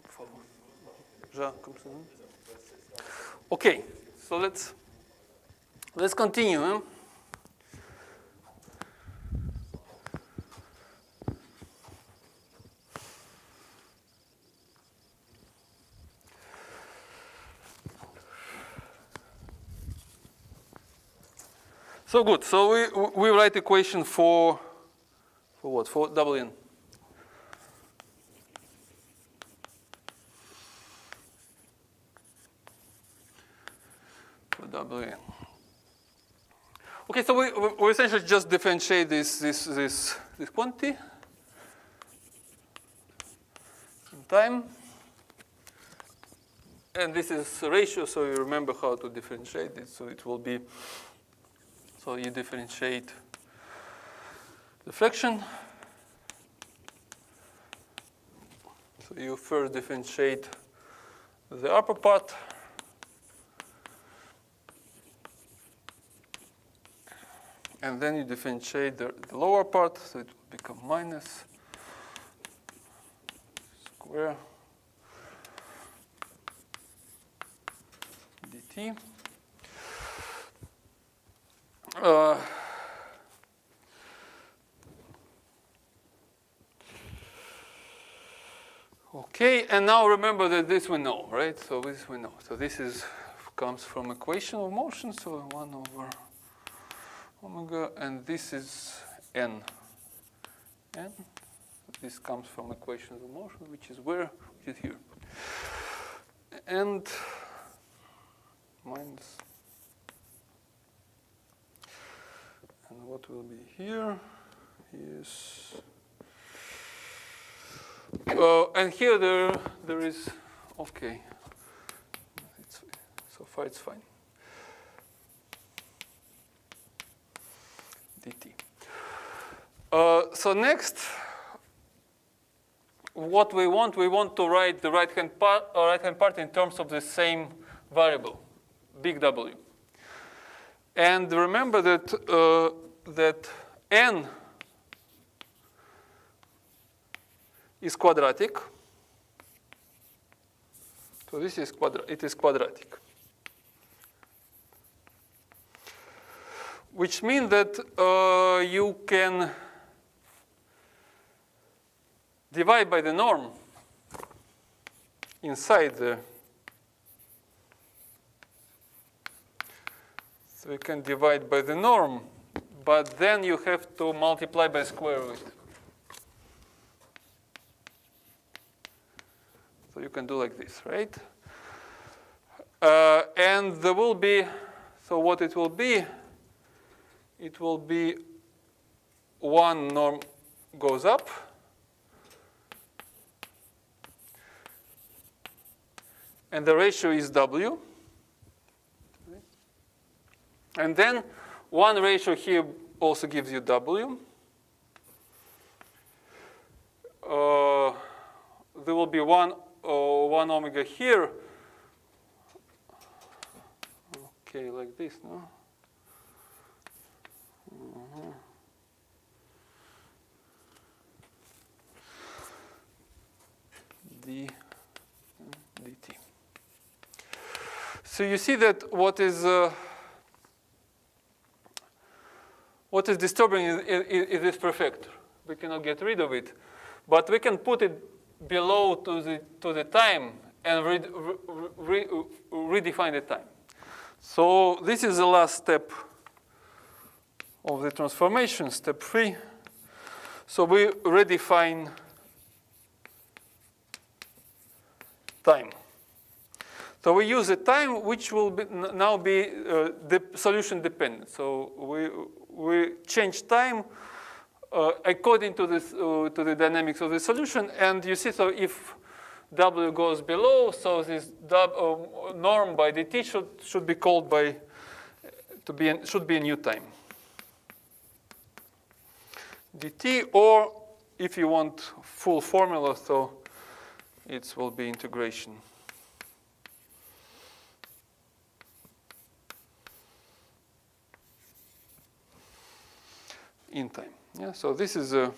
Por favor. Já começamos? Okay, so let's continue. Huh? So good. So we write equation for what? For double n. For double n. Okay, so we essentially just differentiate this quantity in time. And this is a ratio, so you remember how to differentiate it. So it will be, so you differentiate the fraction. So you first differentiate the upper part. And then you differentiate the lower part, so it will become minus square dt. Okay, and now remember that this we know, right? So this we know. So this comes from equation of motion, so 1 over omega, and this is n. N. This comes from equation of motion, which is where? Which is here. And minus. And what will be here is. And here there is, okay. So far it's fine. dt. So next, what we want to write the right-hand part in terms of the same variable, big W. And remember that that n is quadratic. So this is it is quadratic. Which means that you can divide by the norm inside the. So you can divide by the norm, but then you have to multiply by square root. So you can do like this, right? And there will be, so what it will be one norm goes up, and the ratio is W. And then one ratio here also gives you W. There will be one omega here. Okay, like this, no? dt. So you see that what is disturbing is this prefactor. We cannot get rid of it, but we can put it below to the time and redefine the time. So this is the last step of the transformation, step 3. So we redefine time. So we use a time which will now be the solution dependent. So we change time according to the dynamics of the solution. And you see, so if W goes below, so this norm by dt should be called should be a new time. dt, or if you want full formula, so it will be integration in time. Yeah, so this is a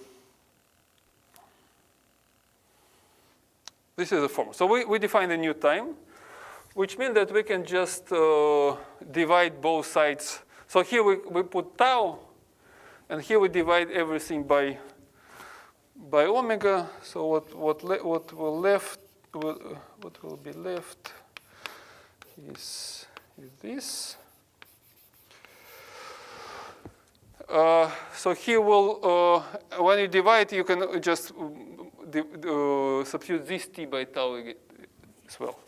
formula. So we define a new time, which means that we can just divide both sides. So here we put tau, and here we divide everything by omega. So what will be left is this. So here when you divide, you can just substitute this t by tau as well.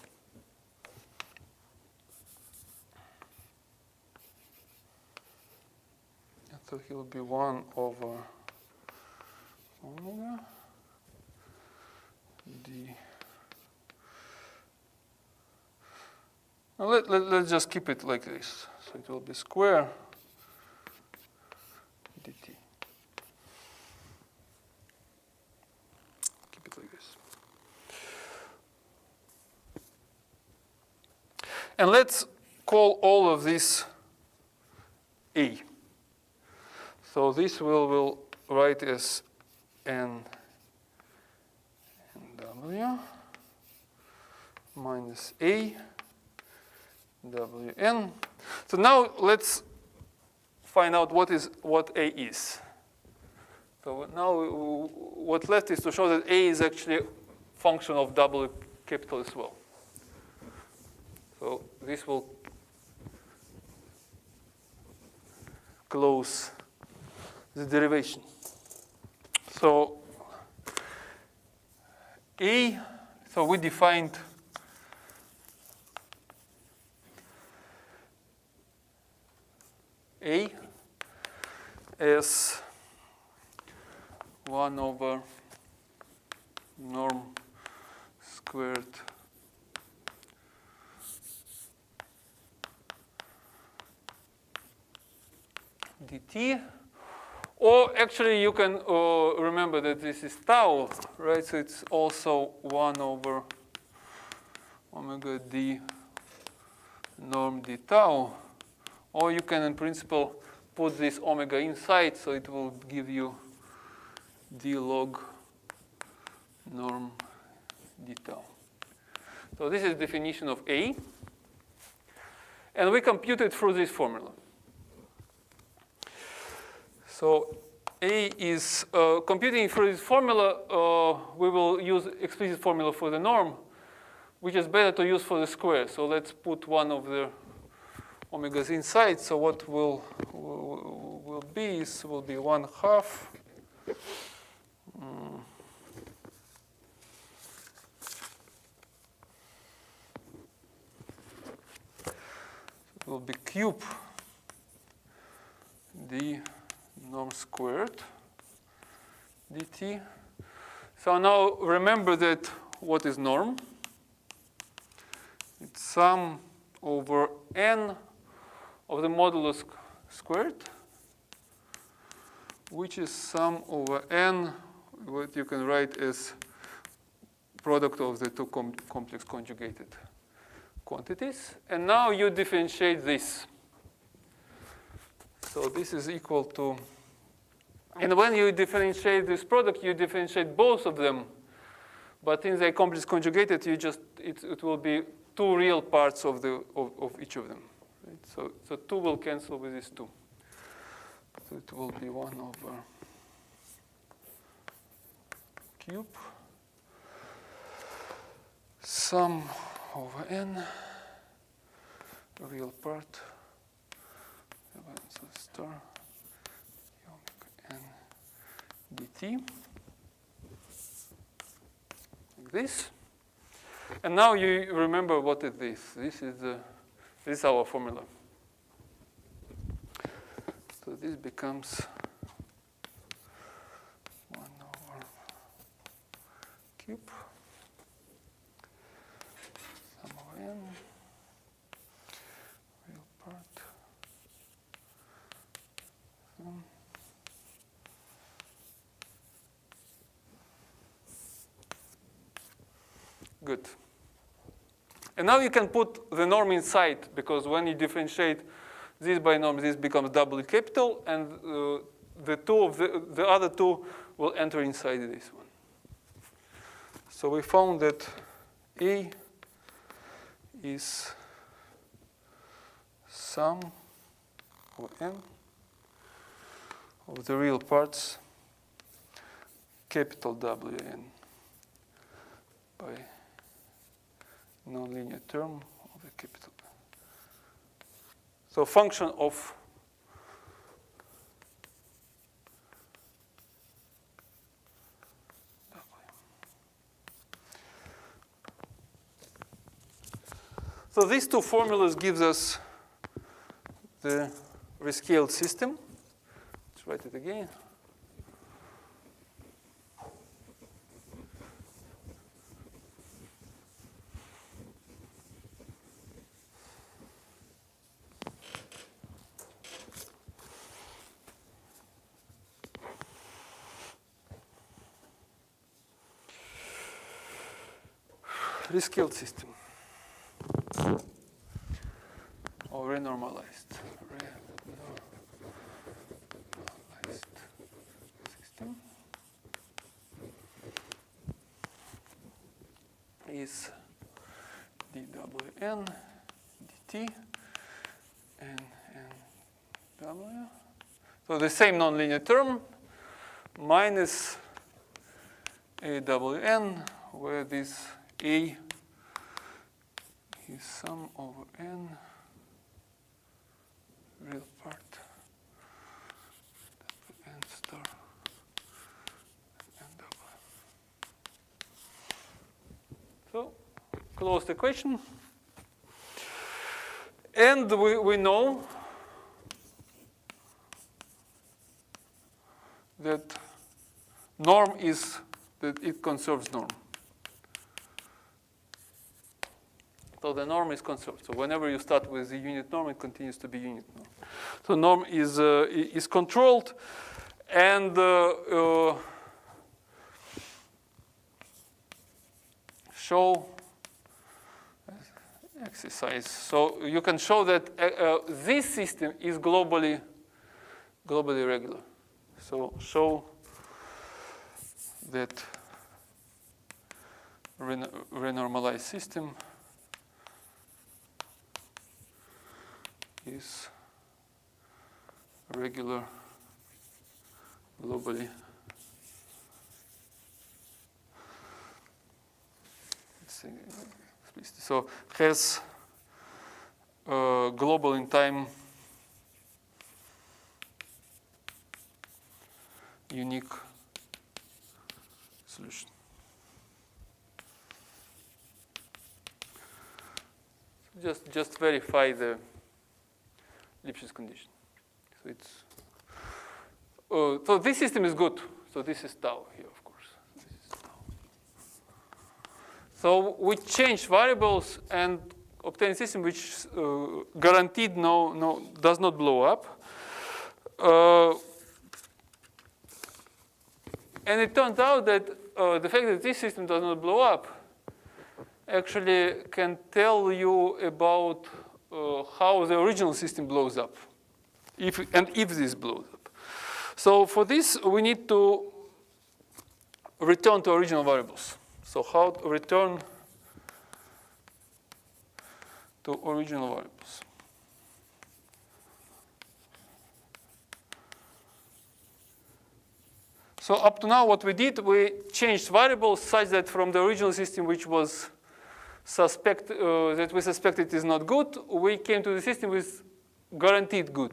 So here will be 1 over omega d. Now let's just keep it like this. So it will be square dt. Keep it like this. And let's call all of this A. So this will write as n w minus a wn. So now let's find out what a is. So now what's left is to show that a is actually a function of W capital as well. So this will close the derivation. So a, so we defined a as 1 over norm squared dt. Or actually, you can remember that this is tau, right? So it's also 1 over omega d norm d tau. Or you can, in principle, put this omega inside, so it will give you d log norm d tau. So this is the definition of A. And we compute it through this formula. So A is computing through this formula. We will use explicit formula for the norm, which is better to use for the square. So let's put one of the omegas inside. So what will be is will be 1/2. It will be cube d norm squared dt. So now remember that what is norm? It's sum over n of the modulus squared, which is sum over n, what you can write as product of the two complex conjugated quantities. And now you differentiate this. So this is equal to, and when you differentiate this product, you differentiate both of them. But in the complex conjugated, you just it will be two real parts of each of them. Right? So 2 will cancel with this 2. So it will be 1 over cube sum over n, real part, so star omega n dt, like this. And now you remember what is this. This is our formula. So this becomes 1 over cube sum over n, real part, sum. Good. And now you can put the norm inside, because when you differentiate this by norm, this becomes doubly capital, and the other two will enter inside this one. So we found that A is sum of n of the real parts, capital Wn, by nonlinear term of the capital. So function of W. So these two formulas gives us the rescaled system. Let's write it again. Rescaled system, or renormalized. is dwn dt and w. So the same nonlinear term minus awn, where this a is sum over n, real part, n star, n double. So, closed equation. And we know that norm is that it conserves norm. So the norm is conserved. So whenever you start with the unit norm, it continues to be unit norm. So norm is controlled, and show exercise. So you can show that this system is globally regular. So show that renormalized system is regular globally. So has global in time unique solution. Just verify the Lipschitz condition. So it's so this system is good. So this is tau here, of course. This is tau. So we change variables and obtain a system which guaranteed does not blow up. And it turns out that the fact that this system does not blow up actually can tell you about how the original system blows up, if this blows up. So for this, we need to return to original variables. So how to return to original variables? So up to now, what we did, we changed variables such that from the original system, which was that we suspected is not good, we came to the system with guaranteed good.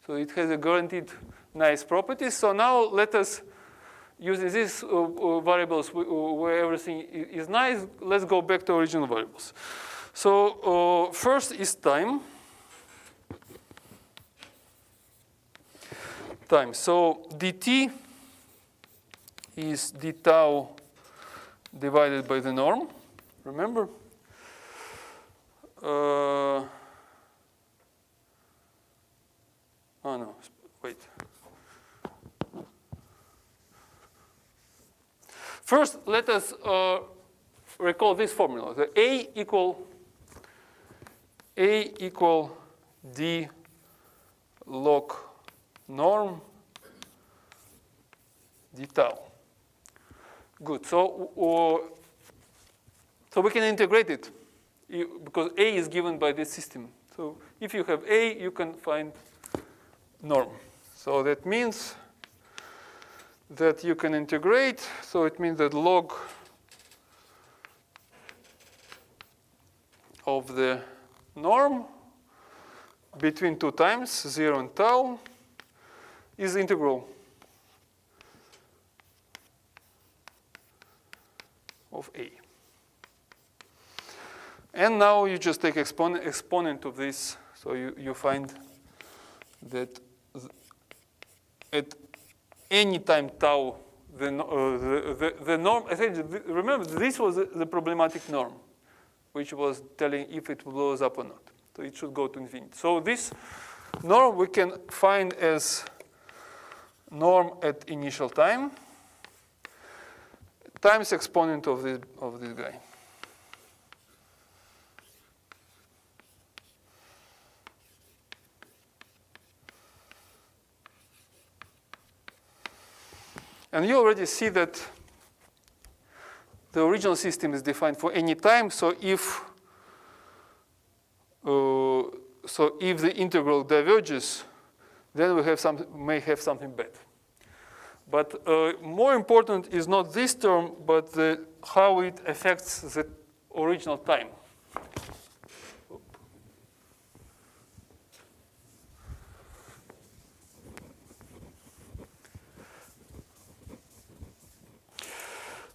So it has a guaranteed nice properties. So now let us, using these variables where everything is nice, let's go back to original variables. So first is time. So dt is d tau divided by the norm. Remember? Oh no, wait. First, let us recall this formula. The A equal d log norm d tau. Good. So we can integrate it because A is given by this system. So if you have A, you can find norm. So that means that you can integrate. So it means that log of the norm between 2 times 0 and tau is integral of A. And now you just take exponent of this. So you find that at any time tau, the norm, remember, this was the problematic norm, which was telling if it blows up or not. So it should go to infinity. So this norm we can find as norm at initial time times exponent of this guy. And you already see that the original system is defined for any time. So if the integral diverges, then we may have something bad. But more important is not this term, but how it affects the original time.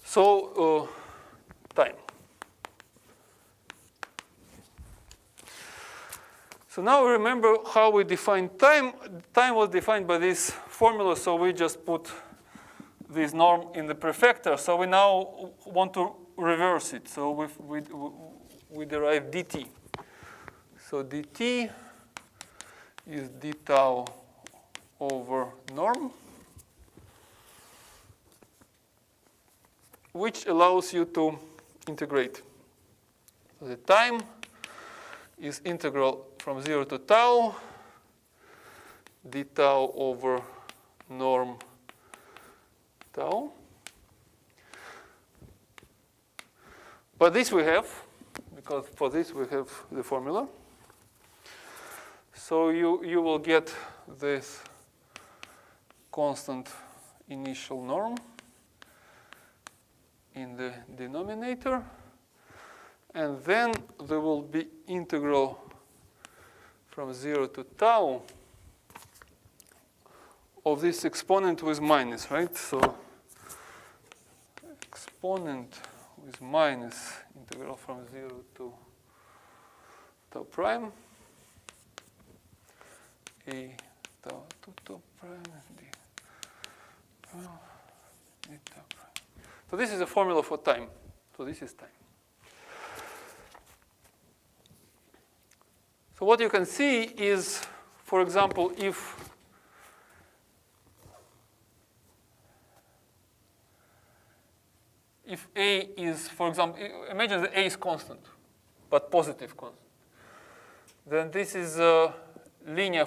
So, time. So now remember how we defined time. Time was defined by this formula, so we just put this norm in the prefactor. So we now want to reverse it. So we derive dt. So dt is d tau over norm, which allows you to integrate. So the time is integral from 0 to tau, d tau over norm tau. But this we have, because for this we have the formula. So you will get this constant initial norm in the denominator. And then there will be integral from 0 to tau of this exponent with minus, right? So exponent with minus integral from 0 to tau prime, a tau to tau prime, d tau prime. So this is a formula for time. So this is time. So what you can see is, for example, if A is, for example, imagine that A is constant, but positive constant. Then this is a linear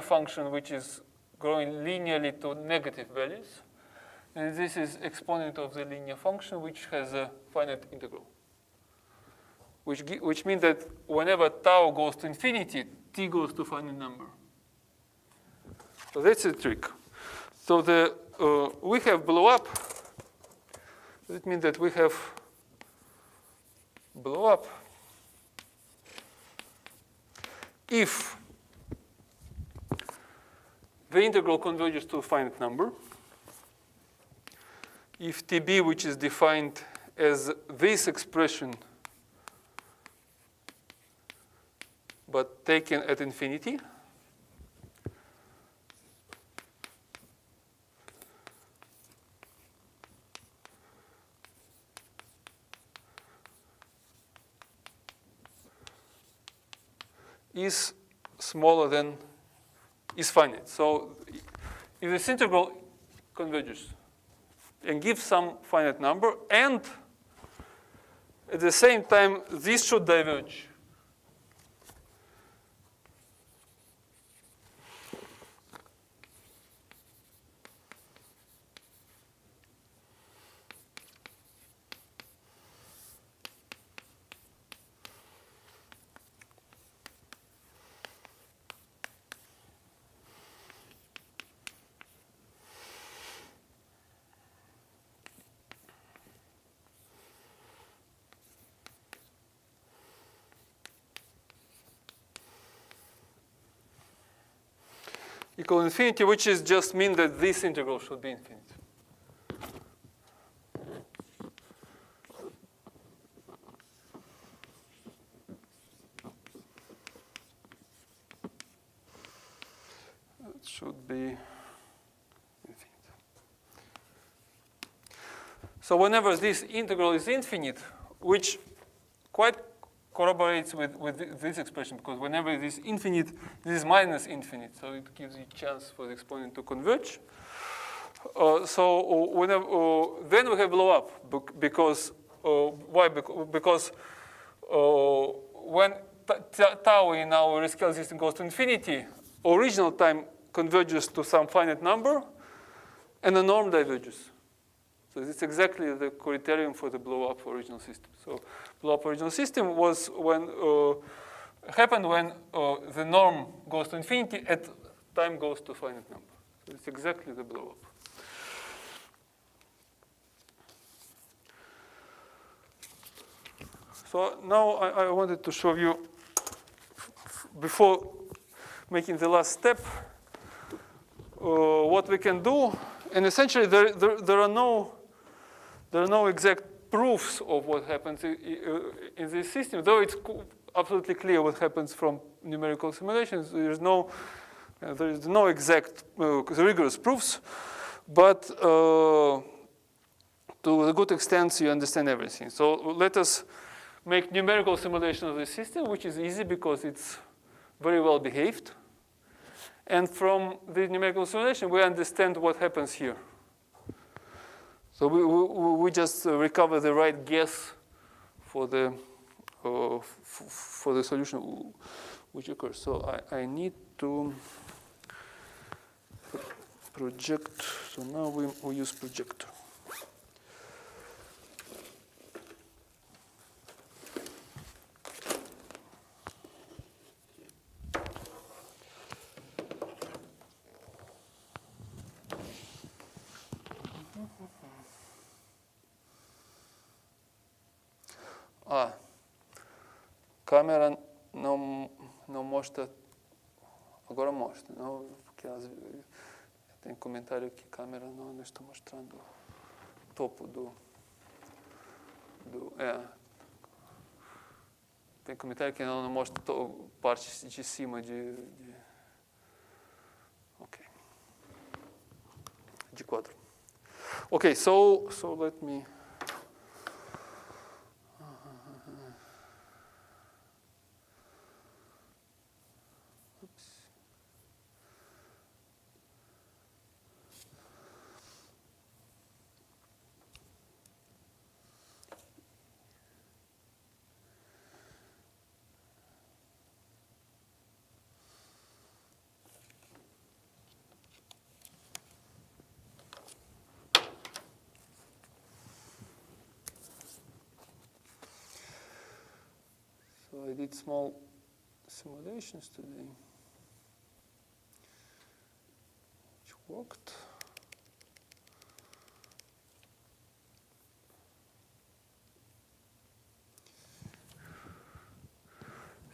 function which is growing linearly to negative values. And this is exponent of the linear function which has a finite integral. Which means that whenever tau goes to infinity, t goes to finite number. So that's the trick. So we have blow up. That means that we have blow up if the integral converges to a finite number, if tb, which is defined as this expression but taken at infinity, is smaller than, is finite. So if this integral converges and gives some finite number, and at the same time this should diverge, equal infinity, which is just mean that this integral should be infinite. It should be infinite. So whenever this integral is infinite, which quite corroborates with this expression, because whenever it is infinite, this is minus infinite, so it gives you a chance for the exponent to converge. So whenever, then we have blow up, because why? Because when tau in our rescale system goes to infinity, original time converges to some finite number, and the norm diverges. So it's exactly the criterion for the blow-up original system. So blow-up original system was when happened when the norm goes to infinity at time goes to finite number. So it's exactly the blow-up. So now I wanted to show you, before making the last step, what we can do. And essentially, there are no exact proofs of what happens in this system, though it's absolutely clear what happens from numerical simulations. There is no exact rigorous proofs, but to a good extent, you understand everything. So let us make numerical simulation of the system, which is easy because it's very well behaved. And from the numerical simulation, we understand what happens here. So we just recover the right guess for the solution which occurs. So I need to project. So now we use projector. Câmera não mostra, agora mostra, não, porque tem comentário que a câmera não está mostrando o topo tem comentário que não mostra parte de cima de quadro. Okay, so let me. So I did small simulations today, which worked.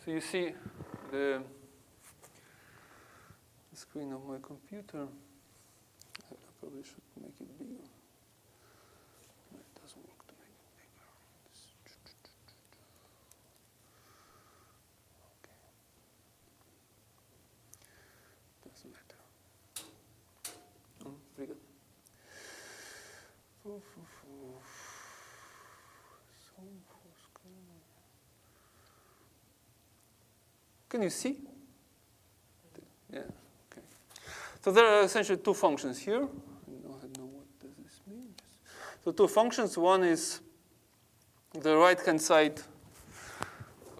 So you see the screen of my computer. I probably should make it bigger. It doesn't work to make it bigger. Doesn't matter. Pretty good. Can you see? Yeah, okay. So there are essentially two functions here. I don't know what does this mean. So two functions. One is the right-hand side.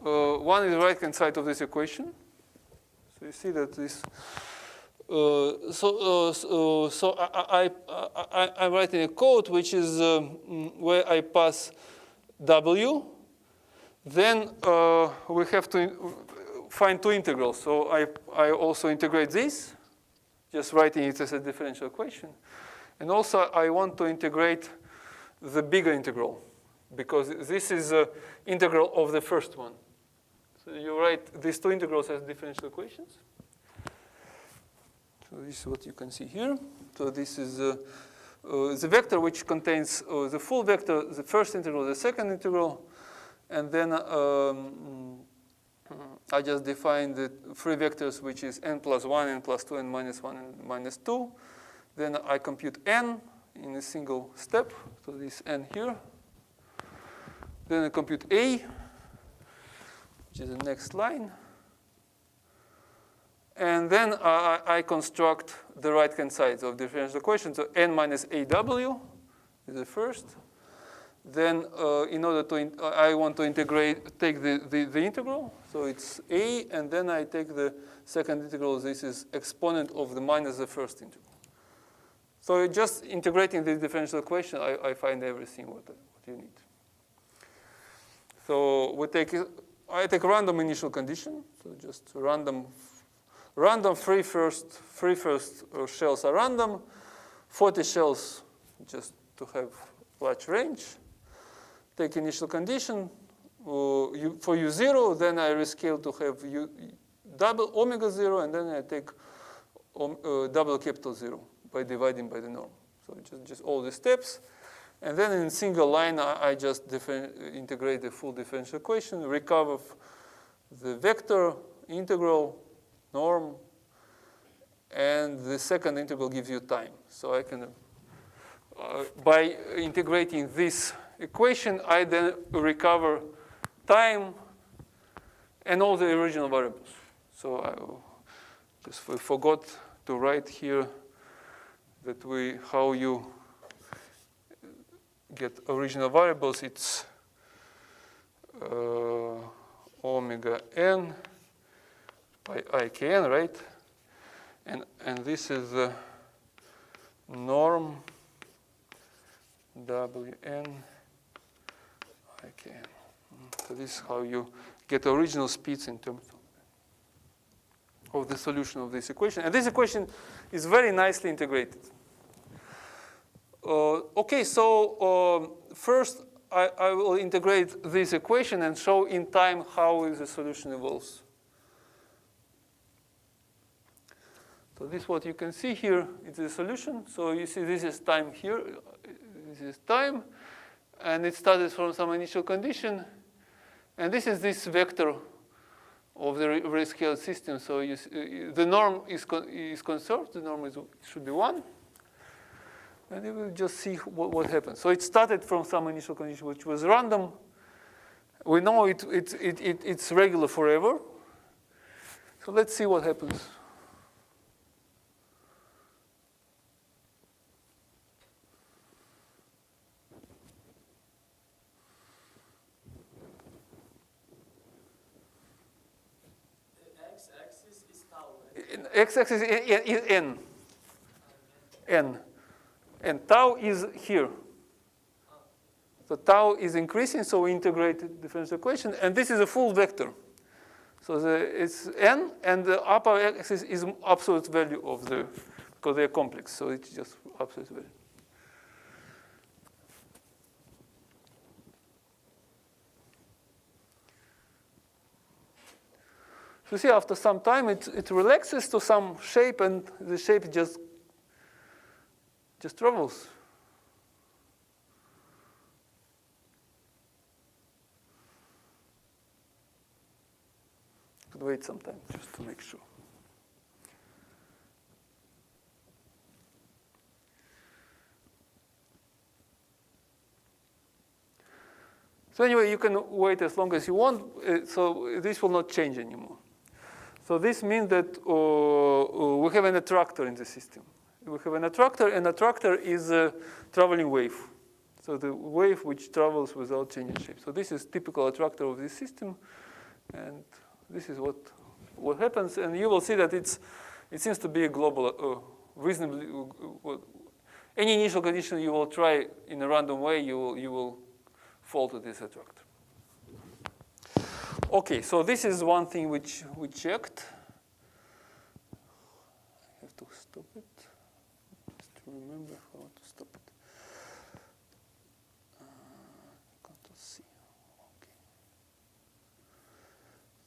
One is the right-hand side of this equation. So you see that this. So I'm writing a code which is where I pass W. Then we have to find two integrals. So I also integrate this, just writing it as a differential equation. And also I want to integrate the bigger integral, because this is the integral of the first one. So you write these two integrals as differential equations. So this is what you can see here. So this is the vector which contains the full vector, the first integral, the second integral. And then I just define the three vectors, which is n plus 1, n plus 2, n minus 1, and minus 2. Then I compute n in a single step. So this n here. Then I compute a, which is the next line. And then I construct the right-hand side of the differential equation. So n minus aw is the first. Then in order to, I want to take the integral. So it's a, and then I take the second integral. This is exponent of the minus the first integral. So just integrating this differential equation, I find everything what you need. So I take a random initial condition. So just random three first shells are random, 40 shells just to have large range. Take initial condition for U0, then I rescale to have double omega 0, and then I take double capital 0 by dividing by the norm. So just all the steps. And then in a single line, I just integrate the full differential equation, recover the vector, integral, norm, and the second integral gives you time. So I can, by integrating this equation, I then recover time and all the original variables. So I just forgot to write here that how you get original variables. It's omega n by ikn, right? And this is the norm wn ikn. So this is how you get original speeds in terms of the solution of this equation. And this equation is very nicely integrated. Okay, so first I will integrate this equation and show in time how the solution evolves. So this is what you can see here. It's the solution. So you see this is time here. This is time. And it started from some initial condition. And this is this vector of the rescaled system. So you see, the norm is conserved. The norm should be 1. And you will just see what happens. So it started from some initial condition which was random. We know it's regular forever. So let's see what happens. X-axis is tau, right? X-axis is n. N. And tau is here. So tau is increasing, so we integrate the differential equation. And this is a full vector. So it's n, and the upper axis is absolute value of because they're complex. So it's just absolute value. So see, after some time, it relaxes to some shape, and the shape just travels. Could wait some time just to make sure. So anyway, you can wait as long as you want. So this will not change anymore. So this means that we have an attractor in the system. We have an attractor, and attractor is a traveling wave. So the wave which travels without changing shape. So this is typical attractor of this system, and this is what happens. And you will see that it seems to be a global, reasonably. Any initial condition you will try in a random way, you will fall to this attractor. Okay, so this is one thing which we checked. I have to stop it. Remember how to stop it. Control C. Okay.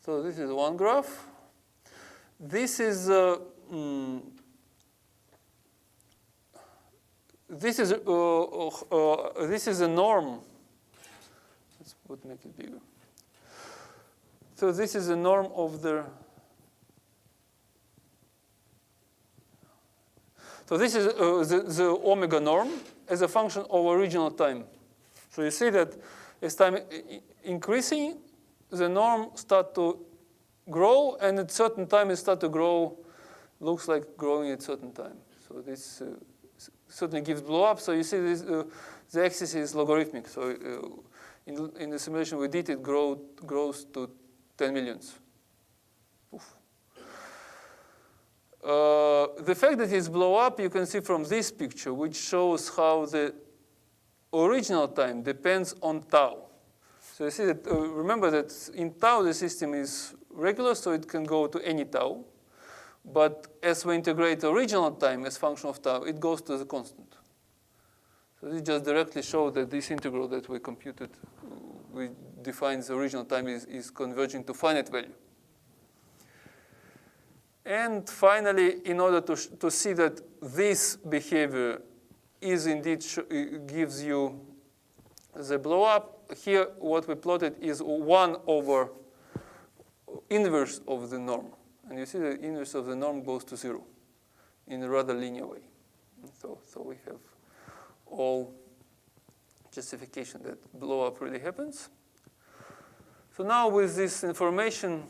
So this is one graph. This is a norm. Let's make it bigger. So this is a norm of the. So this is the omega norm as a function of original time. So you see that as time increasing, the norm start to grow, and at certain time it start to grow, looks like growing at certain time. So this certainly gives blow up. So you see this, the axis is logarithmic. So in the simulation we did, it grows to 10 millions. Oof. The fact that it's blow up, you can see from this picture, which shows how the original time depends on tau. So you see that, remember that in tau the system is regular, so it can go to any tau. But as we integrate the original time as function of tau, it goes to the constant. So this just directly shows that this integral that we computed, we define the original time is converging to finite value. And finally, in order to see that this behavior is indeed gives you the blow up, here what we plotted is 1 over inverse of the norm. And you see the inverse of the norm goes to 0 in a rather linear way. So we have all justification that blow up really happens. So now with this information,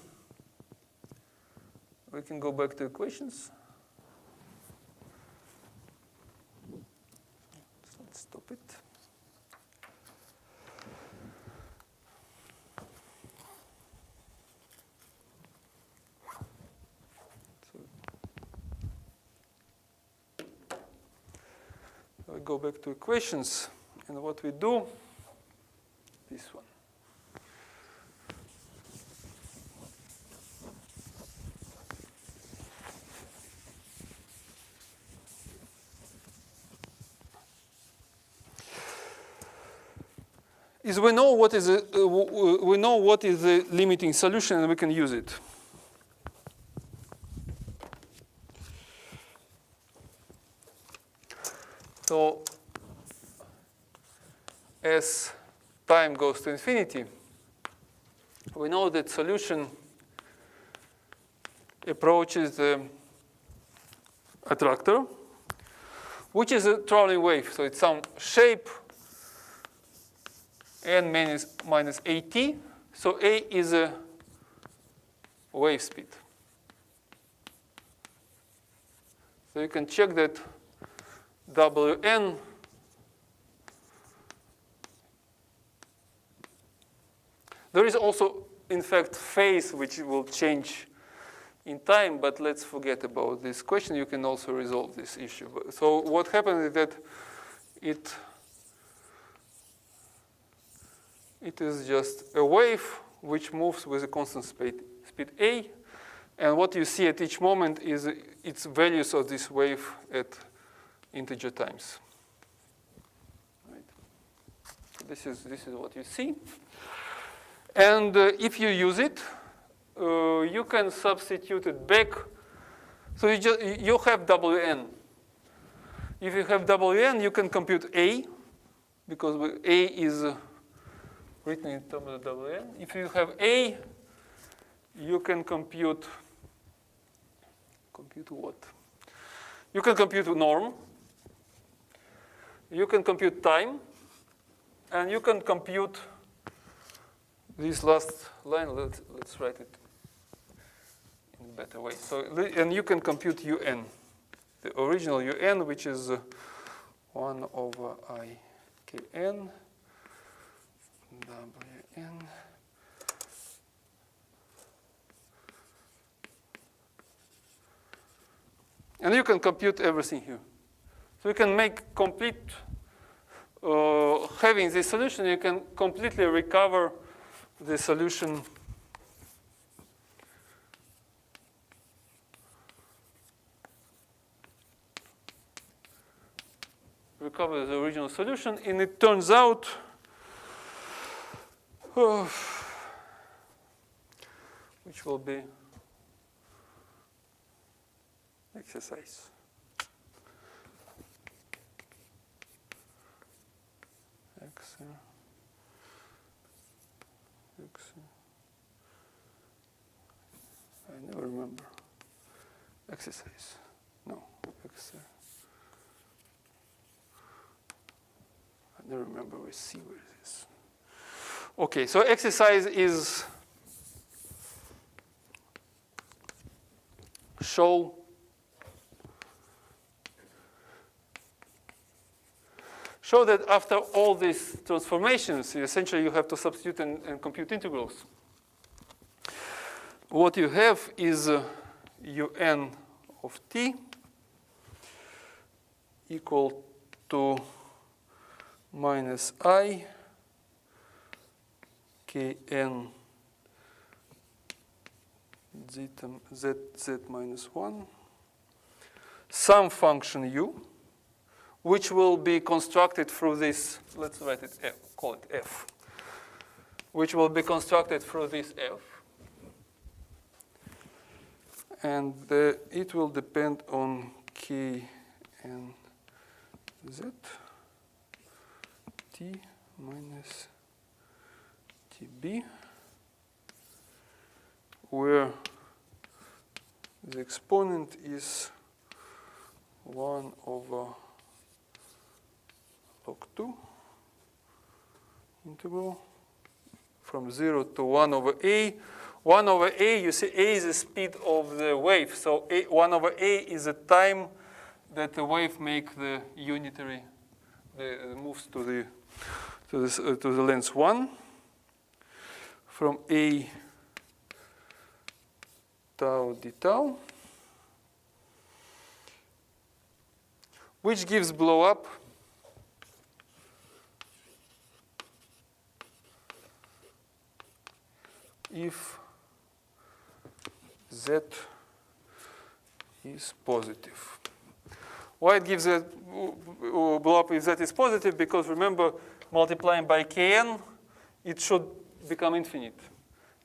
we can go back to equations. So let's stop it. So we go back to equations, and what we do, this one. Is we know what is the limiting solution, and we can use it. So as time goes to infinity, we know that solution approaches the attractor, which is a traveling wave. So it's some shape n minus at. So a is a wave speed. So you can check that Wn there is also, in fact, phase which will change in time, but let's forget about this question. You can also resolve this issue. So what happens is that it is just a wave which moves with a constant speed a, and what you see at each moment is its values of this wave at integer times. Right. So this is what you see, and if you use it, you can substitute it back. So you have Wn. If you have Wn, you can compute a, because a is written in terms of Wn. If you have a, you can compute what? You can compute norm. You can compute time, and you can compute this last line. Let's write it in a better way. So, and you can compute un, the original un, which is 1 over I kn Wn. And you can compute everything here. So you can make complete, having this solution, you can completely recover the solution recover the original solution, and it turns out which will be exercise. I never remember. Exercise. No. Exercise. I never remember where C where it is. Okay, so exercise is show that after all these transformations, essentially you have to substitute and compute integrals. What you have is un of t equal to minus I kn z minus 1 some function u, which will be constructed through this, let's write it f, call it f, which will be constructed through this f. And it will depend on k and z t minus tb, where the exponent is 1 over log 2 integral from 0 to 1 over a. 1 over a, you see a is the speed of the wave. So 1 over a is the time that the wave makes the unitary, moves to the length 1 from a tau d tau, which gives blow up if z is positive. Why it gives a blow up if z is positive? Because remember, multiplying by kn, it should become infinite.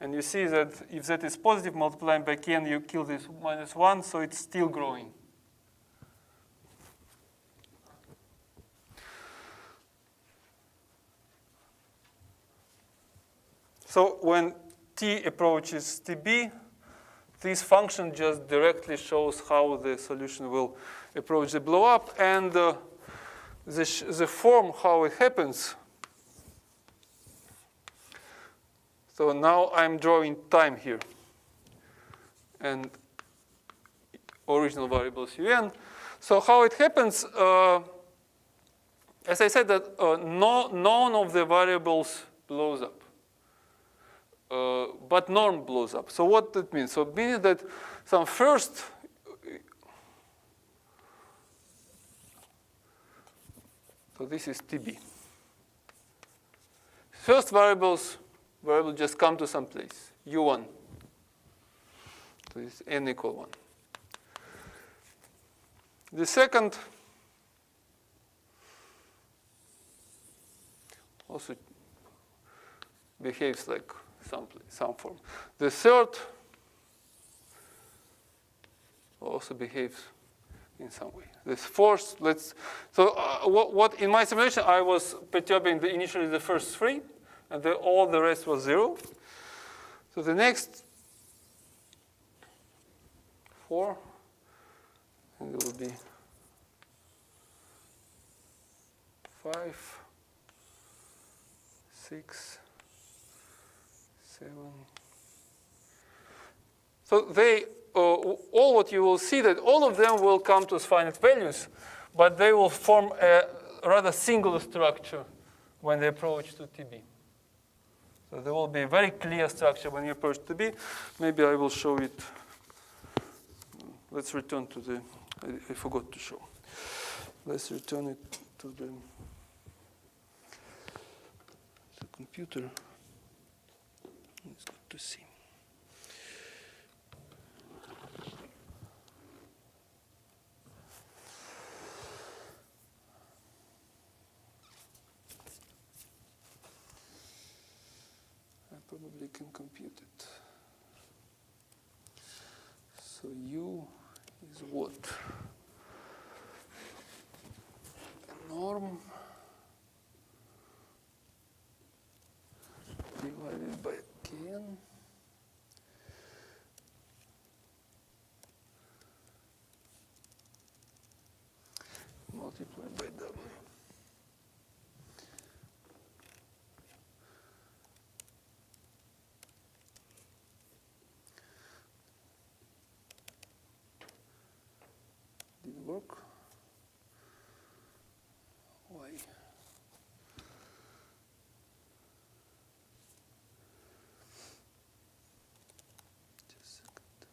And you see that if z is positive, multiplying by kn, you kill this minus 1, so it's still growing. So when t approaches tb, this function just directly shows how the solution will approach the blow up, and the form how it happens. So now I'm drawing time here and original variables un. So how it happens, as I said, that none of the variables blows up. But norm blows up. So what that means? So it means that some first, so this is TB. First variable just come to some place, U1. So this is n equal 1. The second also behaves like some form. The third also behaves in some way. This fourth, what in my simulation I was perturbing initially the first three, and all the rest was 0. So the next 4, and it will be 5, 6, 7. So they, all what you will see that all of them will come to finite values, but they will form a rather singular structure when they approach to TB. So there will be a very clear structure when you approach TB. Maybe I will show it. Let's return to the, I forgot to show. Let's return it to the computer. It's good to see. I probably can compute it. So U is what? A norm divided by kn multiplied by w. Didn't work. Why? Just a second.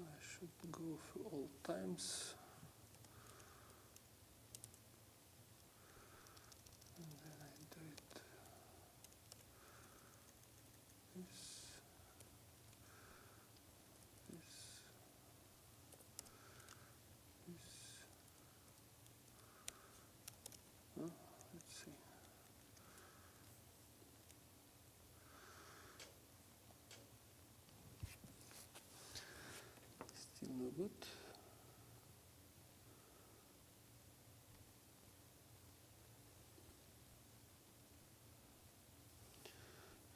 I should go through all times. And then I do it. This. Let's see. Still no good.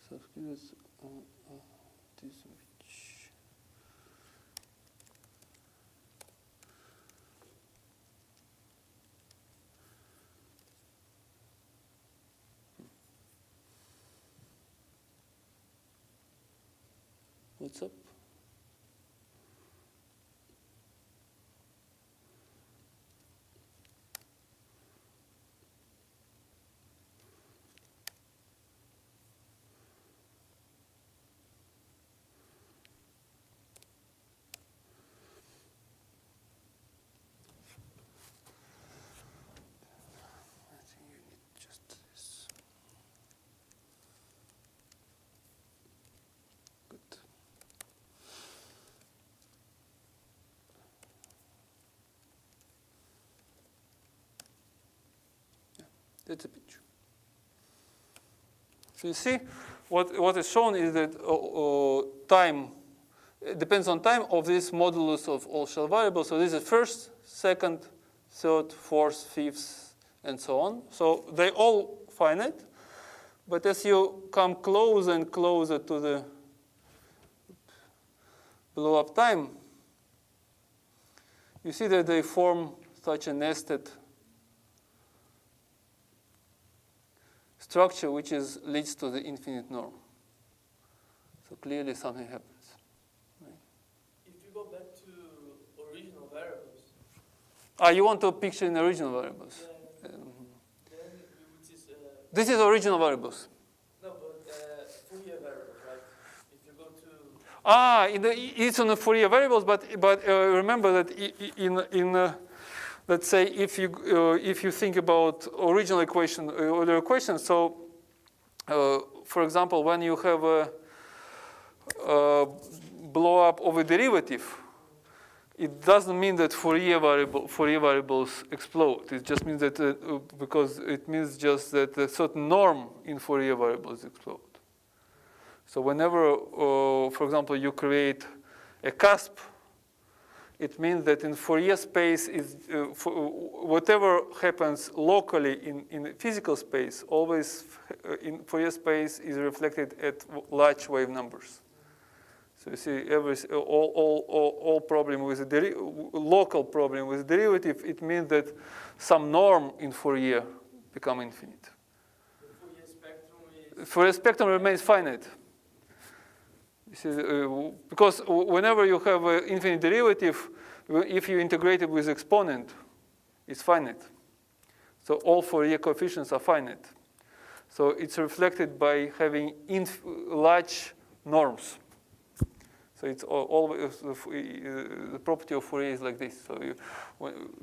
So here's this which. What's up? I think you need just this. Good. That's a picture. So you see, what is shown is that time depends on time of this modulus of all shell variables. So this is first, second, third, fourth, fifth, and so on. So they all finite. But as you come closer and closer to the blow-up time, you see that they form such a nested structure which leads to the infinite norm. So clearly something happens. Right? If you go back to original variables. You want to picture in original variables? Yeah. Then which is. This is original variables. No, but Fourier variables, right? If you go to. It's on the Fourier variables, but remember that let's say if you think about original equation, other equations. So, for example, when you have a blow up of a derivative, it doesn't mean that Fourier variables explode. It just means that because it means just that a certain norm in Fourier variables explode. So whenever, for example, you create a cusp, it means that in Fourier space, whatever happens locally in physical space, always in Fourier space is reflected at large wave numbers. So you see, all problem with local problem with derivative, it means that some norm in Fourier become infinite. The Fourier spectrum remains finite. Because whenever you have an infinite derivative, if you integrate it with exponent, it's finite. So all Fourier coefficients are finite. So it's reflected by having large norms. So it's always the property of Fourier is like this. So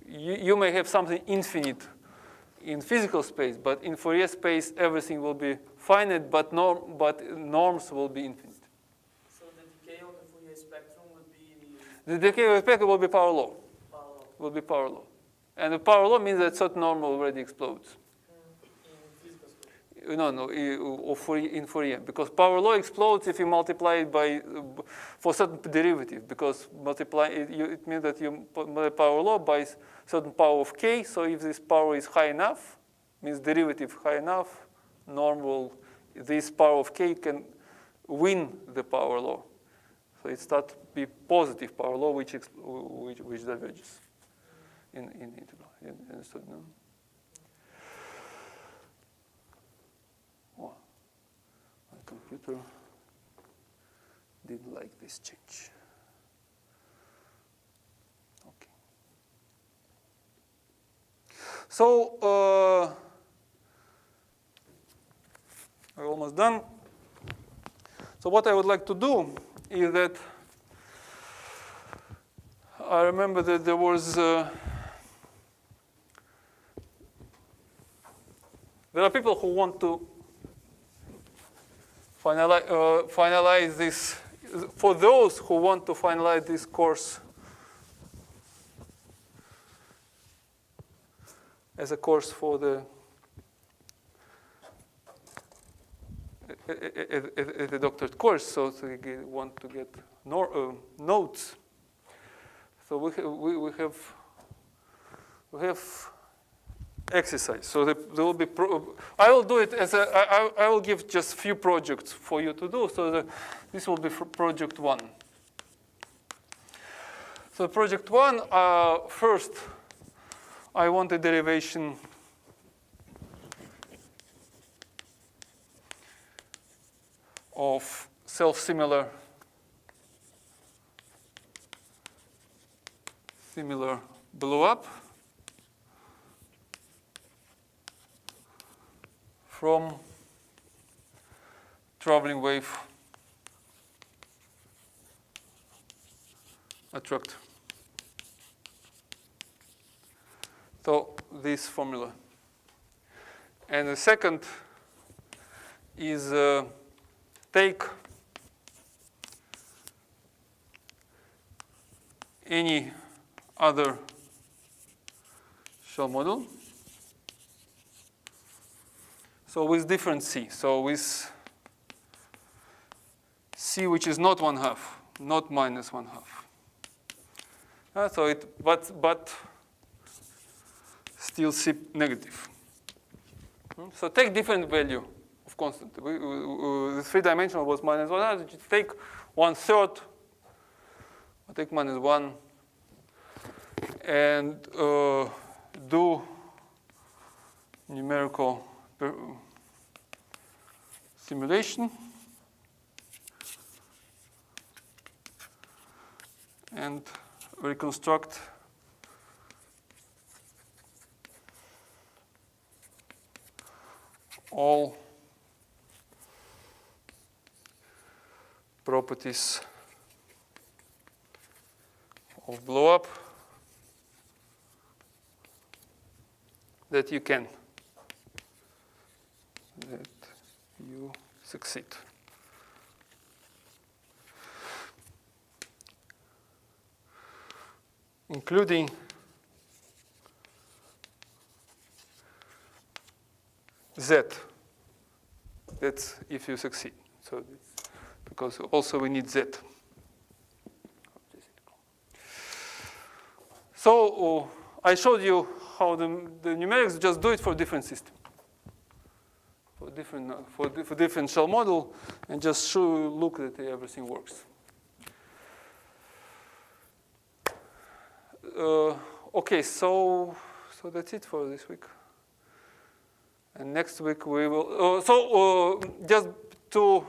you may have something infinite in physical space, but in Fourier space everything will be finite, but norms will be infinite. The decay of the spectrum will be power law. Will be power law. And the power law means that certain norm already explodes. In Fourier. Because power law explodes if you multiply it for certain derivative. Because it means that you multiply power law by certain power of k. So if this power is high enough, means derivative high enough, this power of k can win the power law. So it starts to be positive power law, which diverges in integral. You understood, no? Well, my computer didn't like this change. Okay. So we're almost done. So what I would like to do is that I remember that there was, there are people who want to finalize this, for those who want to finalize this course as a course for the doctorate course, so they want to get notes. So we have exercise. So there will be. I will do it as I will give just few projects for you to do. So this will be for project 1. So project 1, first, I want a derivation of self-similar blow-up from traveling wave attractor. So this formula. And the second is take any other shell model. So with different C. So with C which is not 1/2, not minus 1/2. So it, but still C negative. So take different value of constant. The 3-dimensional was minus 1/2. Just take 1/3. I'll take minus 1 and do numerical simulation and reconstruct all properties of blow-up that you can, that you succeed. Including Z. That's if you succeed. So, because also we need Z. So I showed you how the numerics just do it for different system, for different shell model, and just look that everything works. Okay, so that's it for this week. And next week we will. Just to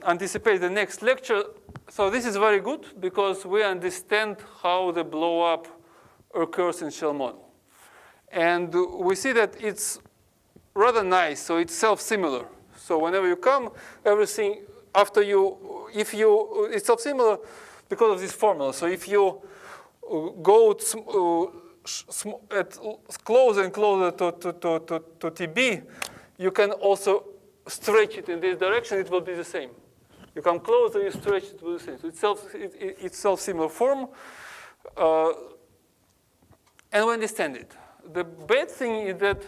anticipate the next lecture. So this is very good because we understand how the blow-up occurs in shell model, and we see that it's rather nice. So it's self-similar. So whenever you come, everything after you, it's self-similar because of this formula. So if you go closer and closer to TB, you can also stretch it in this direction. It will be the same. You come closer, you stretch it, will be the same. So it's self-similar form, and we understand it. The bad thing is that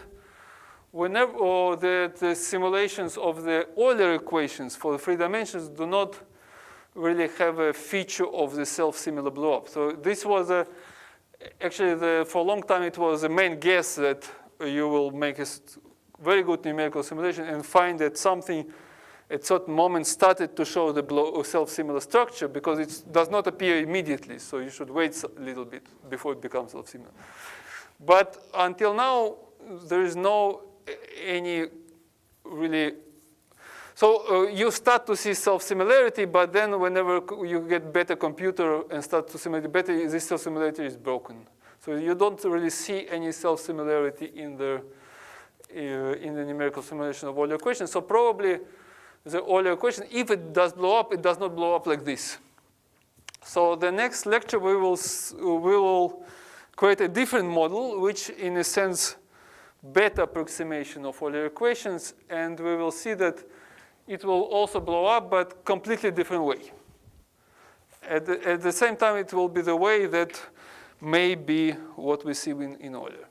whenever the simulations of the Euler equations for the 3 dimensions do not really have a feature of the self-similar blow-up. So this was actually for a long time it was the main guess that you will make a very good numerical simulation and find that something at certain moment started to show the self-similar structure because it does not appear immediately. So you should wait a little bit before it becomes self-similar. But until now, there is no any really. So you start to see self-similarity, but then whenever you get better computer and start to simulate better, this self-similarity is broken. So you don't really see any self-similarity in the numerical simulation of Euler equation. So probably the Euler equation, if it does blow up, it does not blow up like this. So the next lecture we will create a different model, which in a sense better approximation of Euler equations, and we will see that it will also blow up, but completely different way. At the same time, it will be the way that may be what we see in Euler.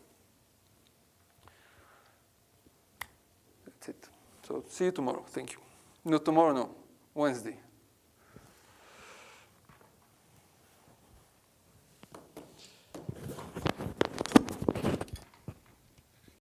That's it. So see you tomorrow. Thank you. No, tomorrow, no. Wednesday.